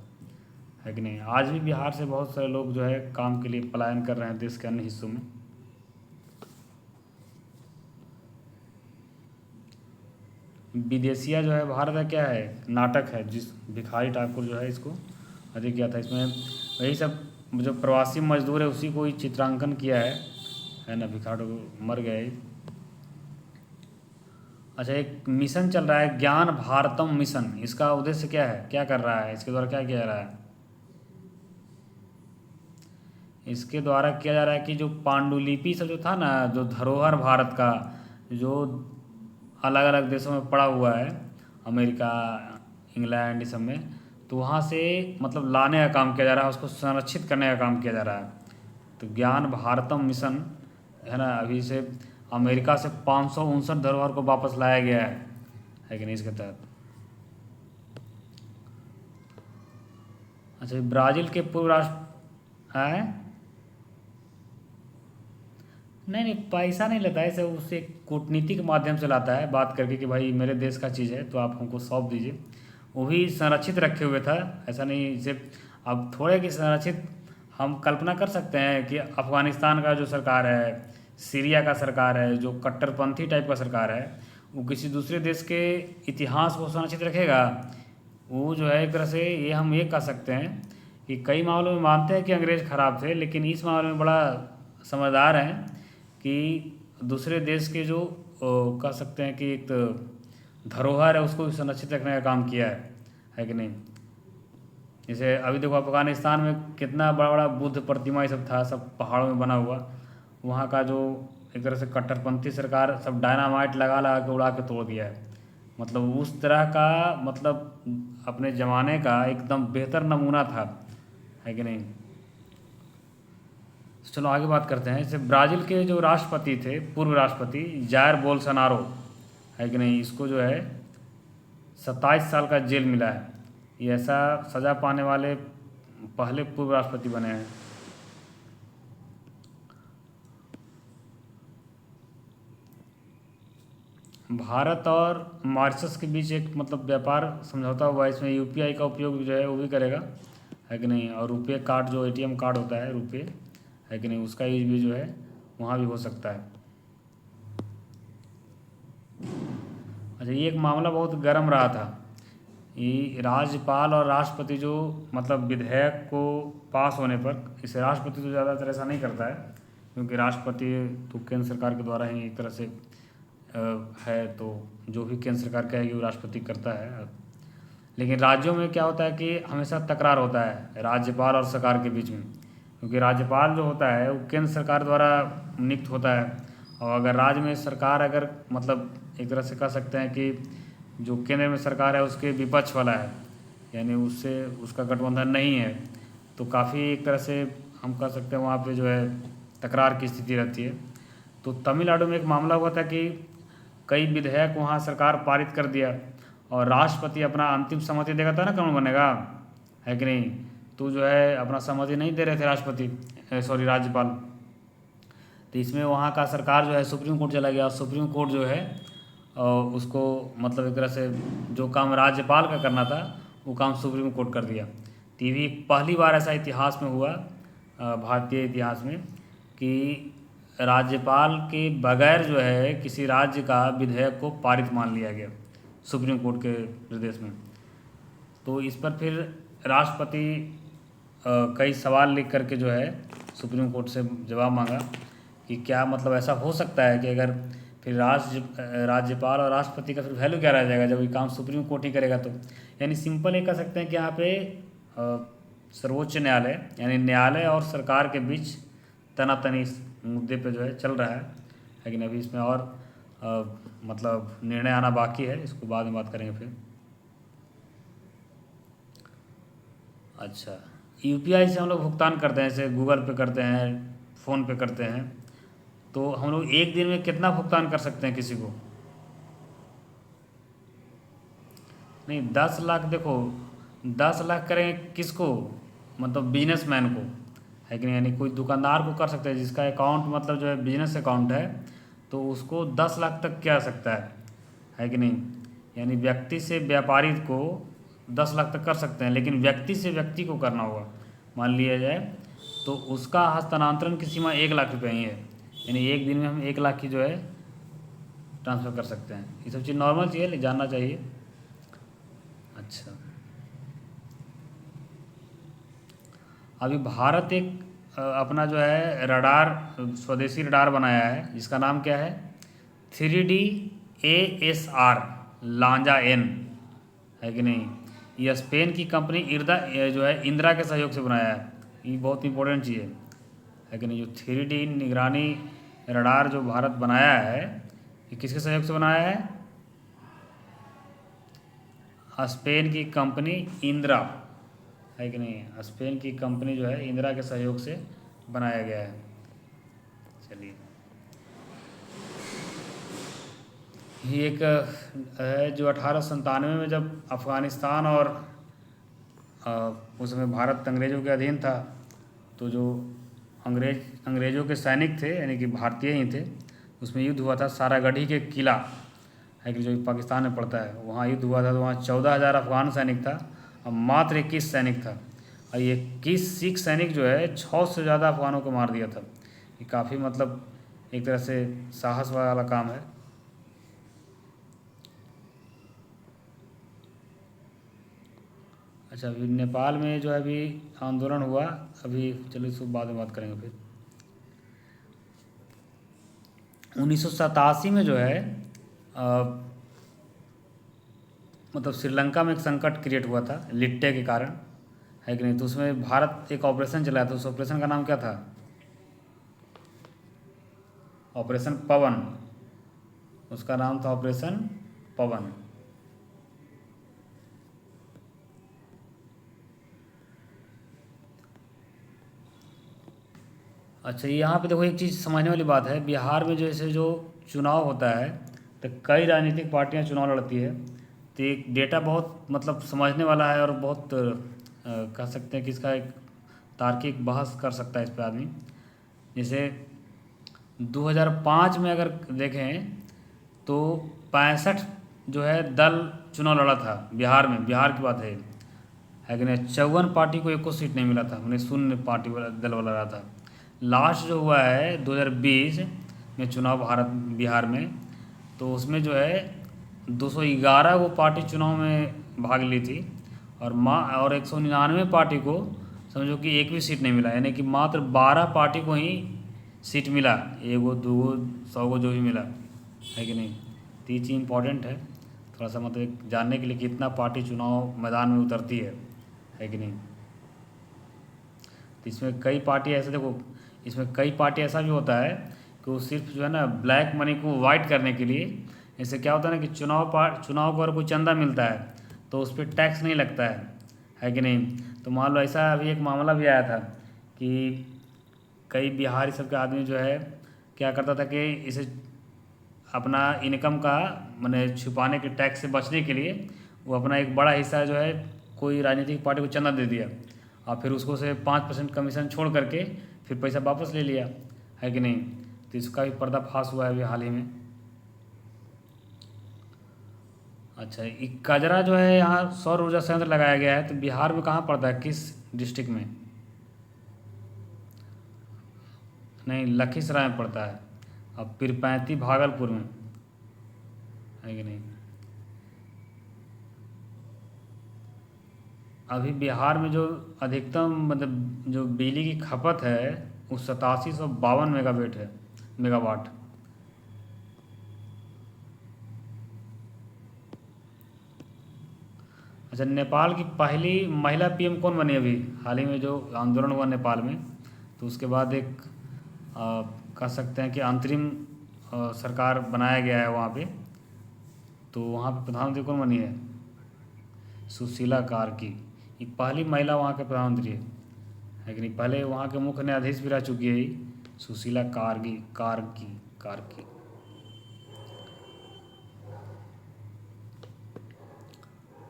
है कि नहीं। आज भी बिहार से बहुत सारे लोग जो है काम के लिए पलायन कर रहे हैं देश के अन्य हिस्सों में। विदेशिया जो है भारत का क्या है, नाटक है, जिस भिखारी ठाकुर जो है इसको अधिक किया था। इसमें वही सब जो प्रवासी मजदूर है उसी को ही चित्रांकन किया है ना। भिखारी को मर गए। अच्छा, एक मिशन चल रहा है ज्ञान भारतम मिशन, इसका उद्देश्य क्या है, क्या कर रहा है, इसके द्वारा क्या किया जा रहा है? इसके द्वारा किया जा रहा है कि जो पांडुलिपि सब जो था ना, जो धरोहर भारत का जो अलग अलग देशों में पड़ा हुआ है, अमेरिका, इंग्लैंड, इस सब में, तो वहाँ से मतलब लाने का काम किया जा रहा है, उसको संरक्षित करने का काम किया जा रहा है। तो ज्ञान भारतम मिशन है ना, अभी से अमेरिका से 559 धरोहर को वापस लाया गया है कि नहीं, इसके तहत। अच्छा, ब्राज़ील के पूर्व राष्ट्र है, नहीं पैसा नहीं लेता है इसे, उससे कूटनीति के माध्यम से लाता है, बात करके कि भाई मेरे देश का चीज़ है तो आप हमको सौंप दीजिए। वो भी संरक्षित रखे हुए था, ऐसा नहीं इसे अब थोड़े कि संरक्षित। हम कल्पना कर सकते हैं कि अफ़गानिस्तान का जो सरकार है, सीरिया का सरकार है, जो कट्टरपंथी टाइप का सरकार है, वो किसी दूसरे देश के इतिहास को संरक्षित रखेगा? वो जो है एक तरह से ये हम ये कह सकते हैं कि कई मामलों में मानते हैं कि अंग्रेज़ खराब थे, लेकिन इस मामले में बड़ा समझदार हैं कि दूसरे देश के जो कह सकते हैं कि एक धरोहर है उसको भी संरक्षित रखने का काम किया है कि नहीं। जैसे अभी देखो अफगानिस्तान में कितना बड़ा बड़ा बुद्ध प्रतिमा ये सब था, सब पहाड़ों में बना हुआ, वहाँ का जो एक तरह से कट्टरपंथी सरकार सब डायनामाइट लगा लगा के उड़ा के तोड़ दिया है। मतलब उस तरह का, मतलब अपने ज़माने का एकदम बेहतर नमूना था, है कि नहीं। चलो आगे बात करते हैं। जैसे ब्राज़ील के जो राष्ट्रपति थे, पूर्व राष्ट्रपति जायर बोल्सोनारो, है कि नहीं, इसको जो है 27 साल का जेल मिला है। ये ऐसा सज़ा पाने वाले पहले पूर्व राष्ट्रपति बने हैं। भारत और मॉरिशस के बीच एक मतलब व्यापार समझौता हुआ है, इसमें यूपीआई का उपयोग जो है वो भी करेगा, है कि नहीं। और रुपये कार्ड जो एटीएम कार्ड होता है रुपये, है कि नहीं, उसका यूज भी जो है वहाँ भी हो सकता है। अच्छा, ये एक मामला बहुत गर्म रहा था। ये राज्यपाल और राष्ट्रपति जो मतलब विधेयक को पास होने पर, इसे राष्ट्रपति तो ज़्यादातर ऐसा नहीं करता है, क्योंकि राष्ट्रपति तो केंद्र सरकार के द्वारा ही एक तरह से है, तो जो भी केंद्र सरकार कहेगी वो राष्ट्रपति करता है। लेकिन राज्यों में क्या होता है कि हमेशा तकरार होता है राज्यपाल और सरकार के बीच में, क्योंकि राज्यपाल जो होता है वो केंद्र सरकार द्वारा नियुक्त होता है, और अगर राज्य में सरकार अगर मतलब एक तरह से कह सकते हैं कि जो केंद्र में सरकार है उसके विपक्ष वाला है, यानी उससे उसका गठबंधन नहीं है, तो काफ़ी एक तरह से हम कह सकते हैं वहाँ पे जो है तकरार की स्थिति रहती है। तो तमिलनाडु में एक मामला हुआ था कि कई विधेयक वहाँ सरकार पारित कर दिया और राष्ट्रपति अपना अंतिम सहमति देगा था ना कानून बनेगा, है कि नहीं। तो जो है अपना सहमति नहीं दे रहे थे राष्ट्रपति, सॉरी राज्यपाल। तो इसमें वहाँ का सरकार जो है सुप्रीम कोर्ट चला गया और सुप्रीम कोर्ट जो है उसको मतलब एक तरह से जो काम राज्यपाल का करना था वो काम सुप्रीम कोर्ट कर दिया। तो ये भी पहली बार ऐसा इतिहास में हुआ, भारतीय इतिहास में, कि राज्यपाल के बगैर जो है किसी राज्य का विधेयक को पारित मान लिया गया सुप्रीम कोर्ट के निर्देश में। तो इस पर फिर राष्ट्रपति कई सवाल लिख करके जो है सुप्रीम कोर्ट से जवाब मांगा कि क्या मतलब ऐसा हो सकता है कि अगर फिर राज्यपाल और राष्ट्रपति का फिर वैल्यू क्या रह जाएगा जब ये काम सुप्रीम कोर्ट ही करेगा। तो यानी सिंपल ये कह सकते हैं कि यहाँ पे सर्वोच्च न्यायालय यानी न्यायालय और सरकार के बीच तनातनी इस मुद्दे पे जो है चल रहा है। लेकिन अभी इसमें और मतलब निर्णय आना बाकी है, इसको बाद में बात करेंगे फिर। अच्छा, यूपीआई से हम लोग भुगतान करते हैं, जैसे गूगल पे करते हैं, फ़ोन पे करते हैं, तो हम लोग एक दिन में कितना भुगतान कर सकते हैं किसी को? नहीं, 10 लाख, देखो 10 लाख करें किसको, मतलब बिजनेसमैन को, है कि नहीं। यानी कोई दुकानदार को कर सकते हैं जिसका अकाउंट मतलब जो है बिजनेस अकाउंट है, तो उसको 10 लाख तक किया सकता है कि नहीं। यानी व्यक्ति से व्यापारी को 10 लाख तक कर सकते हैं, लेकिन व्यक्ति से व्यक्ति को करना होगा मान लिया जाए, तो उसका हस्तांतरण की सीमा 1 लाख रुपये ही है। यानी एक दिन में हम 1 लाख की जो है ट्रांसफ़र कर सकते हैं। ये सब चीज़ नॉर्मल चीज़ है, जानना चाहिए। अच्छा, अभी भारत एक अपना जो है रडार, स्वदेशी रडार बनाया है जिसका नाम क्या है, 3D ASR लांजा एन, है कि नहीं। ये स्पेन की कंपनी इर्दा जो है इंदिरा के सहयोग से बनाया है। ये बहुत इंपॉर्टेंट चीज़ है कि नहीं। जो 3D निगरानी रडार जो भारत बनाया है, ये किसके सहयोग से बनाया है? स्पेन की कंपनी इंदिरा, है कि नहीं। स्पेन की कंपनी जो है इंदिरा के सहयोग से बनाया गया है। चलिए, ये एक है जो 1897 में जब अफ़गानिस्तान और उस समय भारत अंग्रेज़ों के अधीन था, तो जो अंग्रेज़ों के सैनिक थे यानी कि भारतीय ही थे, उसमें युद्ध हुआ था सारागढ़ी के किला, है कि जो पाकिस्तान में पड़ता है, वहाँ युद्ध हुआ था। तो वहाँ 14,000 अफगान सैनिक था और मात्र 21 सैनिक था, और ये 21 सिख सैनिक जो है 6 से ज़्यादा अफगानों को मार दिया था। ये काफ़ी मतलब एक तरह से साहस वाला काम है। अच्छा, अभी नेपाल में जो है अभी आंदोलन हुआ, अभी चलिए इसको बाद में बात करेंगे फिर। 1987 में जो है मतलब श्रीलंका में एक संकट क्रिएट हुआ था लिट्टे के कारण, है कि नहीं। तो उसमें भारत एक ऑपरेशन चलाया था, उस ऑपरेशन का नाम क्या था? ऑपरेशन पवन, उसका नाम था ऑपरेशन पवन। अच्छा, यहाँ पे देखो एक चीज़ समझने वाली बात है, बिहार में जैसे जो चुनाव होता है तो कई राजनीतिक पार्टियां चुनाव लड़ती है। तो एक डेटा बहुत मतलब समझने वाला है और बहुत कह सकते हैं कि इसका एक तार्किक बहस कर सकता है इस पर आदमी। जैसे 2005 में अगर देखें तो 65 जो है दल चुनाव लड़ा था बिहार में, बिहार की बात है कि नहीं। 54 पार्टी को एक को सीट नहीं मिला था, उन्हें शून्य पार्टी वाला दल वाला रहा था। लास्ट जो हुआ है 2020 में चुनाव भारत बिहार में, तो उसमें जो है 211 वो पार्टी चुनाव में भाग ली थी, और 199 पार्टी को समझो कि एक भी सीट नहीं मिला, यानी कि मात्र 12 पार्टी को ही सीट मिला, 1 2 100 जो भी मिला, है कि नहीं। तो ये चीज़ इम्पॉर्टेंट है थोड़ा सा, मतलब जानने के लिए कि कितना पार्टी चुनाव मैदान में उतरती है कि नहीं। तो इसमें कई पार्टी ऐसे, देखो इसमें कई पार्टी ऐसा भी होता है कि वो सिर्फ जो है ना ब्लैक मनी को वाइट करने के लिए, जैसे क्या होता है ना कि चुनाव को अगर कोई चंदा मिलता है तो उस पर टैक्स नहीं लगता है कि नहीं। तो मान लो ऐसा अभी एक मामला भी आया था कि कई बिहारी सब के आदमी जो है क्या करता था कि इसे अपना इनकम का मैंने छुपाने के टैक्स से बचने के लिए वो अपना एक बड़ा हिस्सा जो है कोई राजनीतिक पार्टी को चंदा दे दिया, और फिर उसको से 5% कमीशन छोड़ करके फिर पैसा वापस ले लिया, है कि नहीं। तो इसका भी पर्दाफाश हुआ है अभी हाल ही में। अच्छा, ये कजरा जो है यहाँ सौर ऊर्जा संयंत्र लगाया गया है, तो बिहार में कहाँ पड़ता है, किस डिस्ट्रिक्ट में? नहीं, लखीसराय में पड़ता है। अब पीरपैंती भागलपुर में, है कि नहीं? अभी बिहार में जो अधिकतम मतलब जो बिजली की खपत है वो 8752 मेगावाट है, मेगावाट। अच्छा, नेपाल की पहली महिला पीएम कौन बनी अभी हाल ही में जो आंदोलन हुआ नेपाल में, तो उसके बाद एक कह सकते हैं कि अंतरिम सरकार बनाया गया है वहाँ पे, तो वहाँ पे प्रधानमंत्री कौन बनी है? सुशीला कार्की। ये पहली महिला वहाँ के प्रधानमंत्री है कि नहीं? पहले वहाँ के मुख्य न्यायाधीश भी रह चुकी है ये, सुशीला कार्गी कार्की कार्की।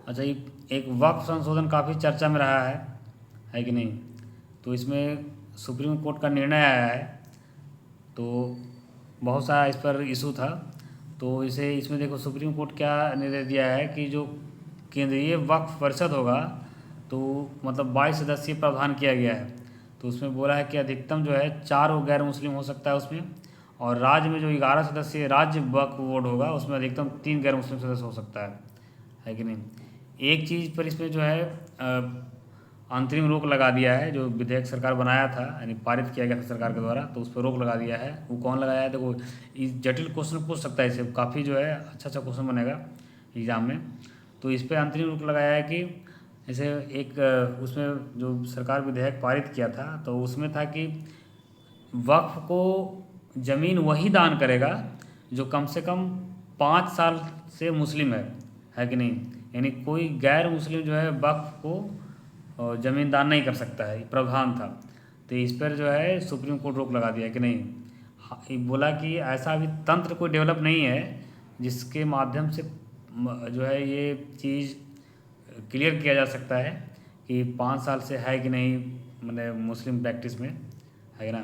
अच्छा, ये एक वक्फ संशोधन काफ़ी चर्चा में रहा है कि नहीं? तो इसमें सुप्रीम कोर्ट का निर्णय आया है, तो बहुत सारा इस पर इशू था। तो इसे इसमें देखो सुप्रीम कोर्ट क्या निर्णय दिया है कि जो केंद्रीय वक्फ परिषद होगा, तो मतलब 22 सदस्यीय प्रावधान किया गया है। तो उसमें बोला है कि अधिकतम जो है 4 वो गैर मुस्लिम हो सकता है उसमें, और राज्य में जो 11 सदस्यीय राज्य वक्फ बोर्ड होगा उसमें अधिकतम 3 गैर मुस्लिम सदस्य हो सकता है कि नहीं? एक चीज़ पर इसमें जो है अंतरिम रोक लगा दिया है, जो विधेयक सरकार बनाया था यानी पारित किया गया था सरकार के द्वारा, तो उस पर रोक लगा दिया है। वो कौन लगाया है? देखो, इस जटिल क्वेश्चन पूछ सकता है, इसे काफ़ी जो है अच्छा अच्छा क्वेश्चन बनेगा एग्जाम में। तो इस पर अंतरिम रोक लगाया है कि जैसे एक उसमें जो सरकार विधेयक पारित किया था, तो उसमें था कि वक्फ को ज़मीन वही दान करेगा जो कम से कम 5 साल से मुस्लिम है कि नहीं? यानी कोई गैर मुस्लिम जो है वक्फ को ज़मीन दान नहीं कर सकता है, ये प्रावधान था। तो इस पर जो है सुप्रीम कोर्ट रोक लगा दिया कि नहीं। ये बोला कि ऐसा अभी तंत्र कोई डेवलप नहीं है जिसके माध्यम से जो है ये चीज़ क्लियर किया जा सकता है कि 5 साल से है कि नहीं, मतलब मुस्लिम प्रैक्टिस में, है ना?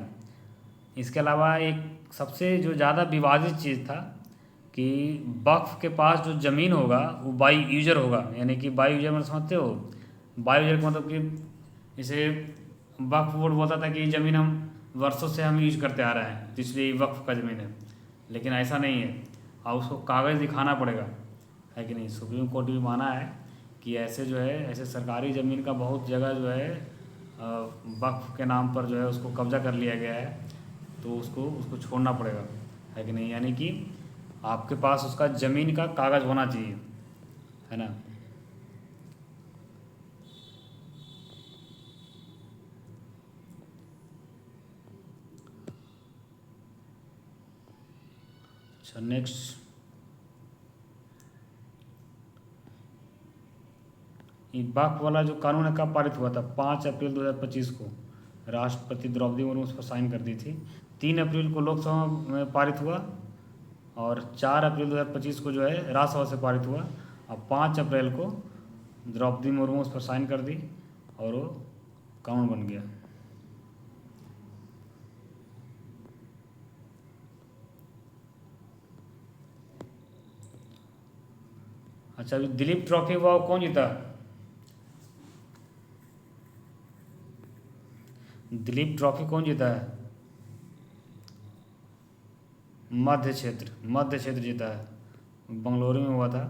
इसके अलावा एक सबसे जो ज़्यादा विवादित चीज़ था कि वक्फ के पास जो ज़मीन होगा वो बाई यूजर होगा, यानी कि बाई यूजर मतलब समझते हो? बाई यूजर का मतलब कि जैसे वक्फ बोर्ड बोलता था कि ये ज़मीन हम वर्षों से हम यूज करते आ रहे हैं, तो इसलिए ये वक्फ का ज़मीन है। लेकिन ऐसा नहीं है, और उसको कागज़ दिखाना पड़ेगा, है कि नहीं? सुप्रीम कोर्ट भी माना है कि ऐसे जो है ऐसे सरकारी ज़मीन का बहुत जगह जो है वक्फ के नाम पर जो है उसको कब्जा कर लिया गया है, तो उसको उसको छोड़ना पड़ेगा, है कि नहीं? यानी कि आपके पास उसका ज़मीन का कागज़ होना चाहिए, है ना? अच्छा, नेक्स्ट, ये वक्फ वाला जो कानून है कब पारित हुआ था? 5 अप्रैल 2025 को राष्ट्रपति द्रौपदी मुर्मू उस पर साइन कर दी थी। 3 अप्रैल को लोकसभा में पारित हुआ, और 4 अप्रैल 2025 को जो है राज्यसभा से पारित हुआ, और 5 अप्रैल को द्रौपदी मुर्मू उस पर साइन कर दी और वो कानून बन गया। अच्छा, अभी दिलीप ट्रॉफी हुआ वो कौन जीता? दिलीप ट्रॉफी कौन जीता है? मध्य क्षेत्र जीता है, बंगलुरु में हुआ था।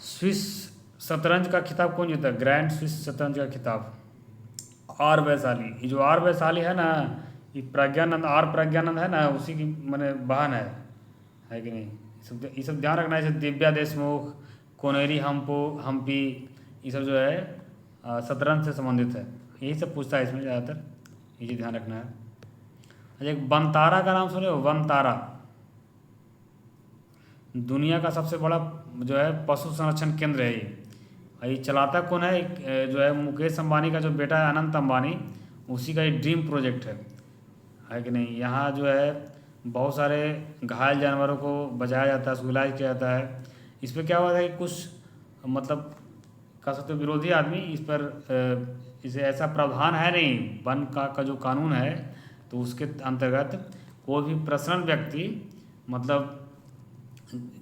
स्विस शतरंज का खिताब कौन जीता? ग्रैंड स्विस शतरंज का खिताब आर वैशाली। ये जो आर वैशाली है ना, ये प्रज्ञानंद है ना, उसी की मैंने बहन है कि नहीं? ये सब ध्यान रखना है, जैसे दिव्या देशमुख, कोनेरी हम्पी, ये सब जो है शतरंज से संबंधित है। यही सब पूछता है इसमें ज़्यादातर, ये चीज़ ध्यान रखना है। अच्छा, एक वनतारा का नाम सुने हो? वनतारा दुनिया का सबसे बड़ा जो है पशु संरक्षण केंद्र है ये। और ये चलाता कौन है? जो है मुकेश अंबानी का जो बेटा है अनंत अंबानी, उसी का ये ड्रीम प्रोजेक्ट है कि नहीं? यहाँ जो है बहुत सारे घायल जानवरों को बचाया जाता है, उसको इलाज किया जाता है। इस पर क्या हुआ था कि कुछ मतलब कह सकते हो विरोधी आदमी इस पर इसे ऐसा प्रावधान है नहीं, वन का जो कानून है, तो उसके अंतर्गत कोई भी प्रसन्न व्यक्ति मतलब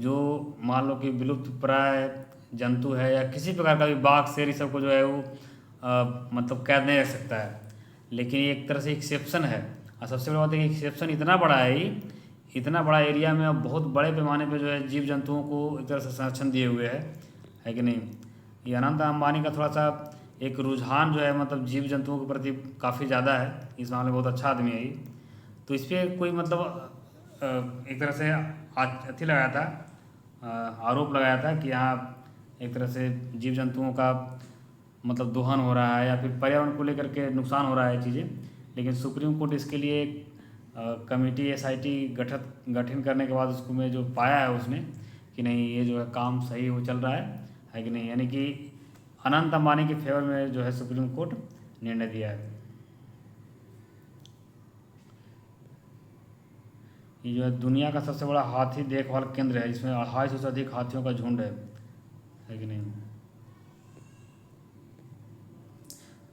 जो मान लो कि विलुप्त प्राय जंतु है या किसी प्रकार का भी बाघ शेर ये सब को जो है वो मतलब कैद नहीं रख सकता है, लेकिन ये एक तरह से एक्सेप्शन है। और सबसे बड़ी बात है कि एक्सेप्शन इतना बड़ा है ही, इतना बड़ा एरिया में अब बहुत बड़े पैमाने पे जो है जीव जंतुओं को एक तरह से संरक्षण दिए हुए है कि नहीं। ये अनंत अंबानी का थोड़ा सा एक रुझान जो है मतलब जीव जंतुओं के प्रति काफ़ी ज़्यादा है, इस मामले में बहुत अच्छा आदमी है ये। तो इस पर कोई मतलब एक तरह से अथी लगाया था, आरोप लगाया था कि यहाँ एक तरह से जीव जंतुओं का मतलब दोहन हो रहा है या फिर पर्यावरण को लेकर के नुकसान हो रहा है चीज़ें। लेकिन सुप्रीम कोर्ट इसके लिए एक कमेटी एसआईटी गठन करने के बाद उसको में जो पाया है उसने कि नहीं ये जो है काम सही हो चल रहा है कि नहीं, यानी कि अनंत अंबानी के फेवर में जो है सुप्रीम कोर्ट निर्णय दिया है। ये जो है दुनिया का सबसे बड़ा हाथी देखभाल केंद्र है, इसमें 250 से अधिक हाथियों का झुंड है कि नहीं।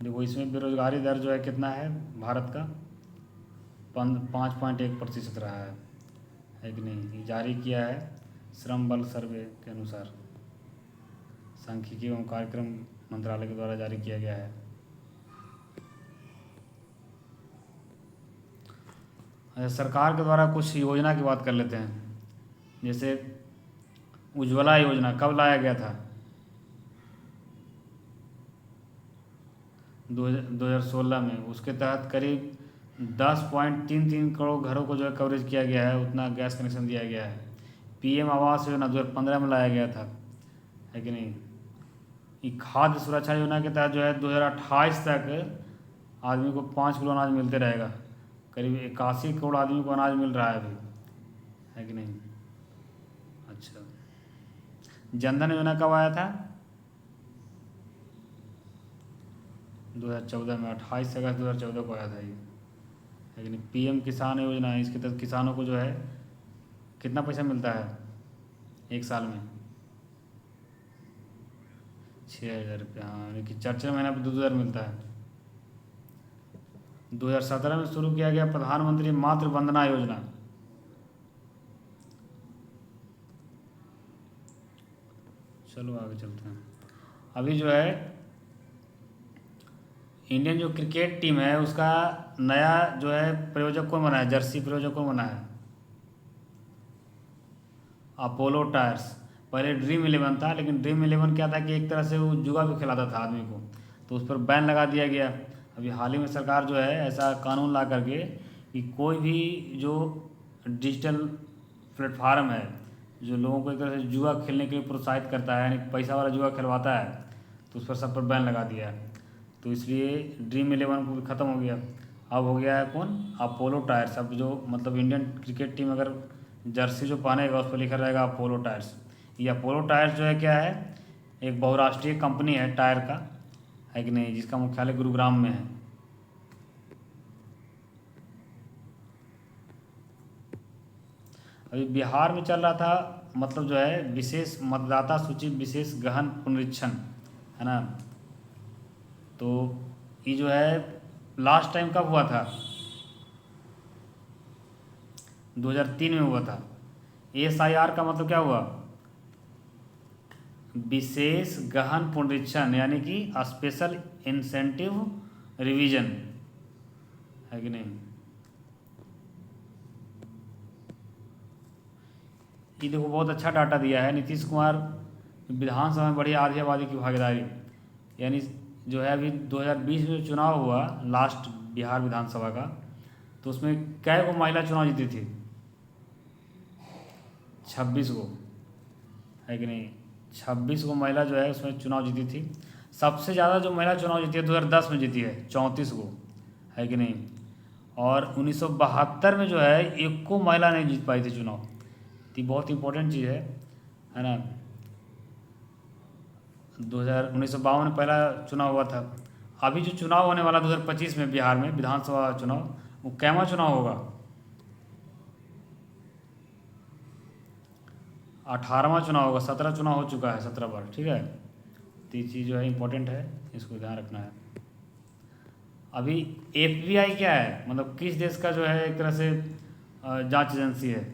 देखो इसमें बेरोजगारी दर जो है कितना है भारत का, 5.1% रहा है कि नहीं। ये जारी किया है श्रम बल सर्वे के अनुसार, सांख्यिकी एवं कार्यक्रम मंत्रालय के द्वारा जारी किया गया है। अच्छा, सरकार के द्वारा कुछ योजना की बात कर लेते हैं। जैसे उज्ज्वला योजना कब लाया गया था? 2016 में। उसके तहत करीब 10.33 करोड़ घरों को जो है कवरेज किया गया है, उतना गैस कनेक्शन दिया गया है। पीएम आवास योजना 2015 में लाया गया था, है कि नहीं। ये खाद्य सुरक्षा योजना के तहत जो है 2028 तक आदमी को 5 किलो अनाज मिलते रहेगा। करीब 81 करोड़ आदमी को अनाज मिल रहा है अभी, है कि नहीं। अच्छा, जनधन योजना कब आया था? 2014 में, 28 अगस्त 2014 को आया था ये, है कि नहीं। पीएम किसान योजना है, इसके तहत किसानों को जो है कितना पैसा मिलता है एक साल में? 6,000 रुपये। हाँ, लेकिन 4 महीना पर 2,000 मिलता है। 2017 में शुरू किया गया प्रधानमंत्री मातृ वंदना योजना। चलो आगे चलते हैं। अभी जो है इंडियन जो क्रिकेट टीम है उसका नया जो है प्रयोजक कौन बना है, जर्सी प्रयोजक कौन बना है? Apollo tyres. पहले ड्रीम 11 था, लेकिन ड्रीम 11 क्या था कि एक तरह से वो जुआ भी खिलाता था आदमी को, तो उस पर बैन लगा दिया गया। अभी हाल ही में सरकार जो है ऐसा कानून ला करके कि कोई भी जो डिजिटल प्लेटफार्म है जो लोगों को एक तरह से जुआ खेलने के लिए प्रोत्साहित करता है, यानी पैसा वाला जुआ खिलवाता है, तो उस पर सब पर बैन लगा दिया है। तो इसलिए ड्रीम 11 को भी ख़त्म हो गया। अब हो गया है कौन? Apollo tyres. अब जो मतलब इंडियन क्रिकेट टीम अगर जर्सी जो पहनेगा उस पर लिखा रहेगा अपोलो टायर्स। ये अपोलो टायर्स जो है क्या है, एक बहुराष्ट्रीय कंपनी है टायर का, है कि नहीं, जिसका मुख्यालय गुरुग्राम में है। अभी बिहार में चल रहा था मतलब जो है विशेष मतदाता सूची विशेष गहन पुनरीक्षण, है ना। तो ये जो है लास्ट टाइम कब हुआ था? 2003 में हुआ था। एसआईआर का मतलब क्या हुआ? विशेष गहन पुनरीक्षण, यानी कि स्पेशल इंसेंटिव रिवीजन, है कि नहीं। ये देखो बहुत अच्छा डाटा दिया है नीतीश कुमार विधानसभा में बढ़ी आधी आबादी की भागीदारी, यानी जो है अभी 2020 में चुनाव हुआ लास्ट बिहार विधानसभा का, तो उसमें कै गो महिला चुनाव जीती थी? 26 गो, है कि नहीं। 26 गो महिला जो है उसमें चुनाव जीती थी। सबसे ज़्यादा जो महिला चुनाव जीती है 2010 में जीती है 34 गो, है कि नहीं। और 1972 में जो है एक को महिला नहीं जीत पाई थी चुनाव। तो ये बहुत इंपॉर्टेंट चीज़ है ना। 1952 में पहला चुनाव हुआ था। अभी जो चुनाव होने वाला 2025 में बिहार में विधानसभा चुनाव, वो कैमा चुनाव होगा? 18वां चुनाव होगा। 17 चुनाव हो चुका है, 17 बार, ठीक है। तो ये चीज़ जो है इम्पोर्टेंट है, इसको ध्यान रखना है। अभी एफबीआई क्या है, मतलब किस देश का जो है एक तरह से जांच एजेंसी है?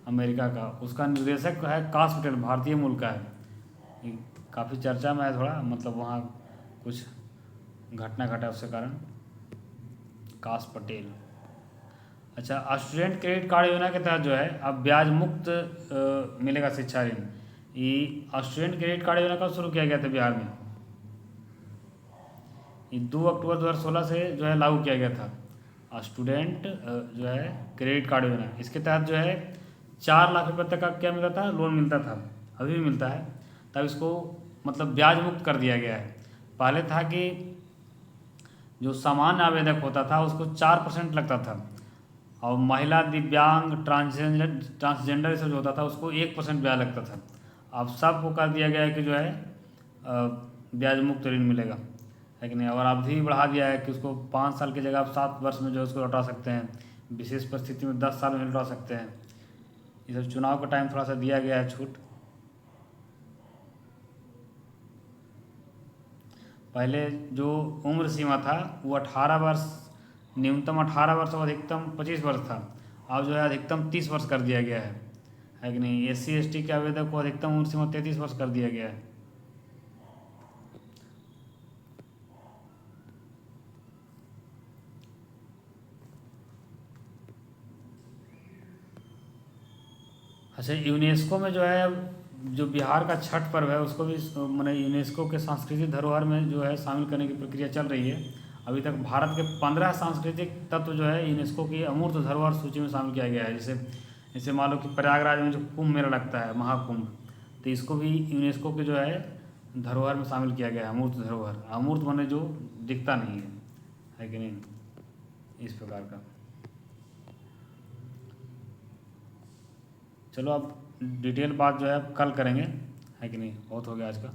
अमेरिका का। उसका निर्देशक है काश पटेल, भारतीय मूल का है। ये काफ़ी चर्चा में है थोड़ा, मतलब वहाँ कुछ घटना घटा उसके कारण। काश पटेल। अच्छा, स्टूडेंट क्रेडिट कार्ड योजना के तहत जो है अब ब्याज मुक्त मिलेगा शिक्षा ऋण। ये स्टूडेंट क्रेडिट कार्ड योजना कब शुरू किया गया था बिहार में? ये 2 अक्टूबर 2016 से जो है लागू किया गया था स्टूडेंट जो है क्रेडिट कार्ड योजना। इसके तहत जो है 4 लाख रुपये तक का क्या मिलता था, लोन मिलता था, अभी भी मिलता है। तब इसको मतलब ब्याज मुक्त कर दिया गया है। पहले था कि जो सामान्य आवेदक होता था उसको 4% लगता था, और महिला, दिव्यांग, ट्रांसजेंडर ये सब जो होता था उसको 1% ब्याज लगता था। अब सबको कर दिया गया है कि जो है ब्याज मुक्त ऋण मिलेगा, है कि नहीं। और अवधि बढ़ा दिया है कि उसको 5 साल की जगह आप 7 वर्ष में जो है उसको लौटा सकते हैं, विशेष परिस्थिति में 10 साल में लौटा सकते हैं। ये सब चुनाव का टाइम थोड़ा सा दिया गया है छूट। पहले जो उम्र सीमा था वो 18 वर्ष, न्यूनतम 18 वर्ष और अधिकतम 25 वर्ष था। अब जो है अधिकतम 30 वर्ष कर दिया गया है कि नहीं। SC ST के आवेदक को अधिकतम उम्र सीमा 33 वर्ष कर दिया गया है। अच्छा, यूनेस्को में जो है जो बिहार का छठ पर्व है उसको भी मैंने यूनेस्को के सांस्कृतिक धरोहर में जो है शामिल करने की प्रक्रिया चल रही है। अभी तक भारत के 15 सांस्कृतिक तत्व जो है यूनेस्को की अमूर्त धरोहर सूची में शामिल किया गया है। जैसे जैसे मान लो कि प्रयागराज में जो कुंभ मेला लगता है, महाकुंभ, तो इसको भी यूनेस्को के जो है धरोहर में शामिल किया गया है। अमूर्त धरोहर, अमूर्त माने जो दिखता नहीं है कि नहीं, इस प्रकार का। चलो अब डिटेल बात जो है अब कल करेंगे, है कि नहीं। बहुत हो गया आज का।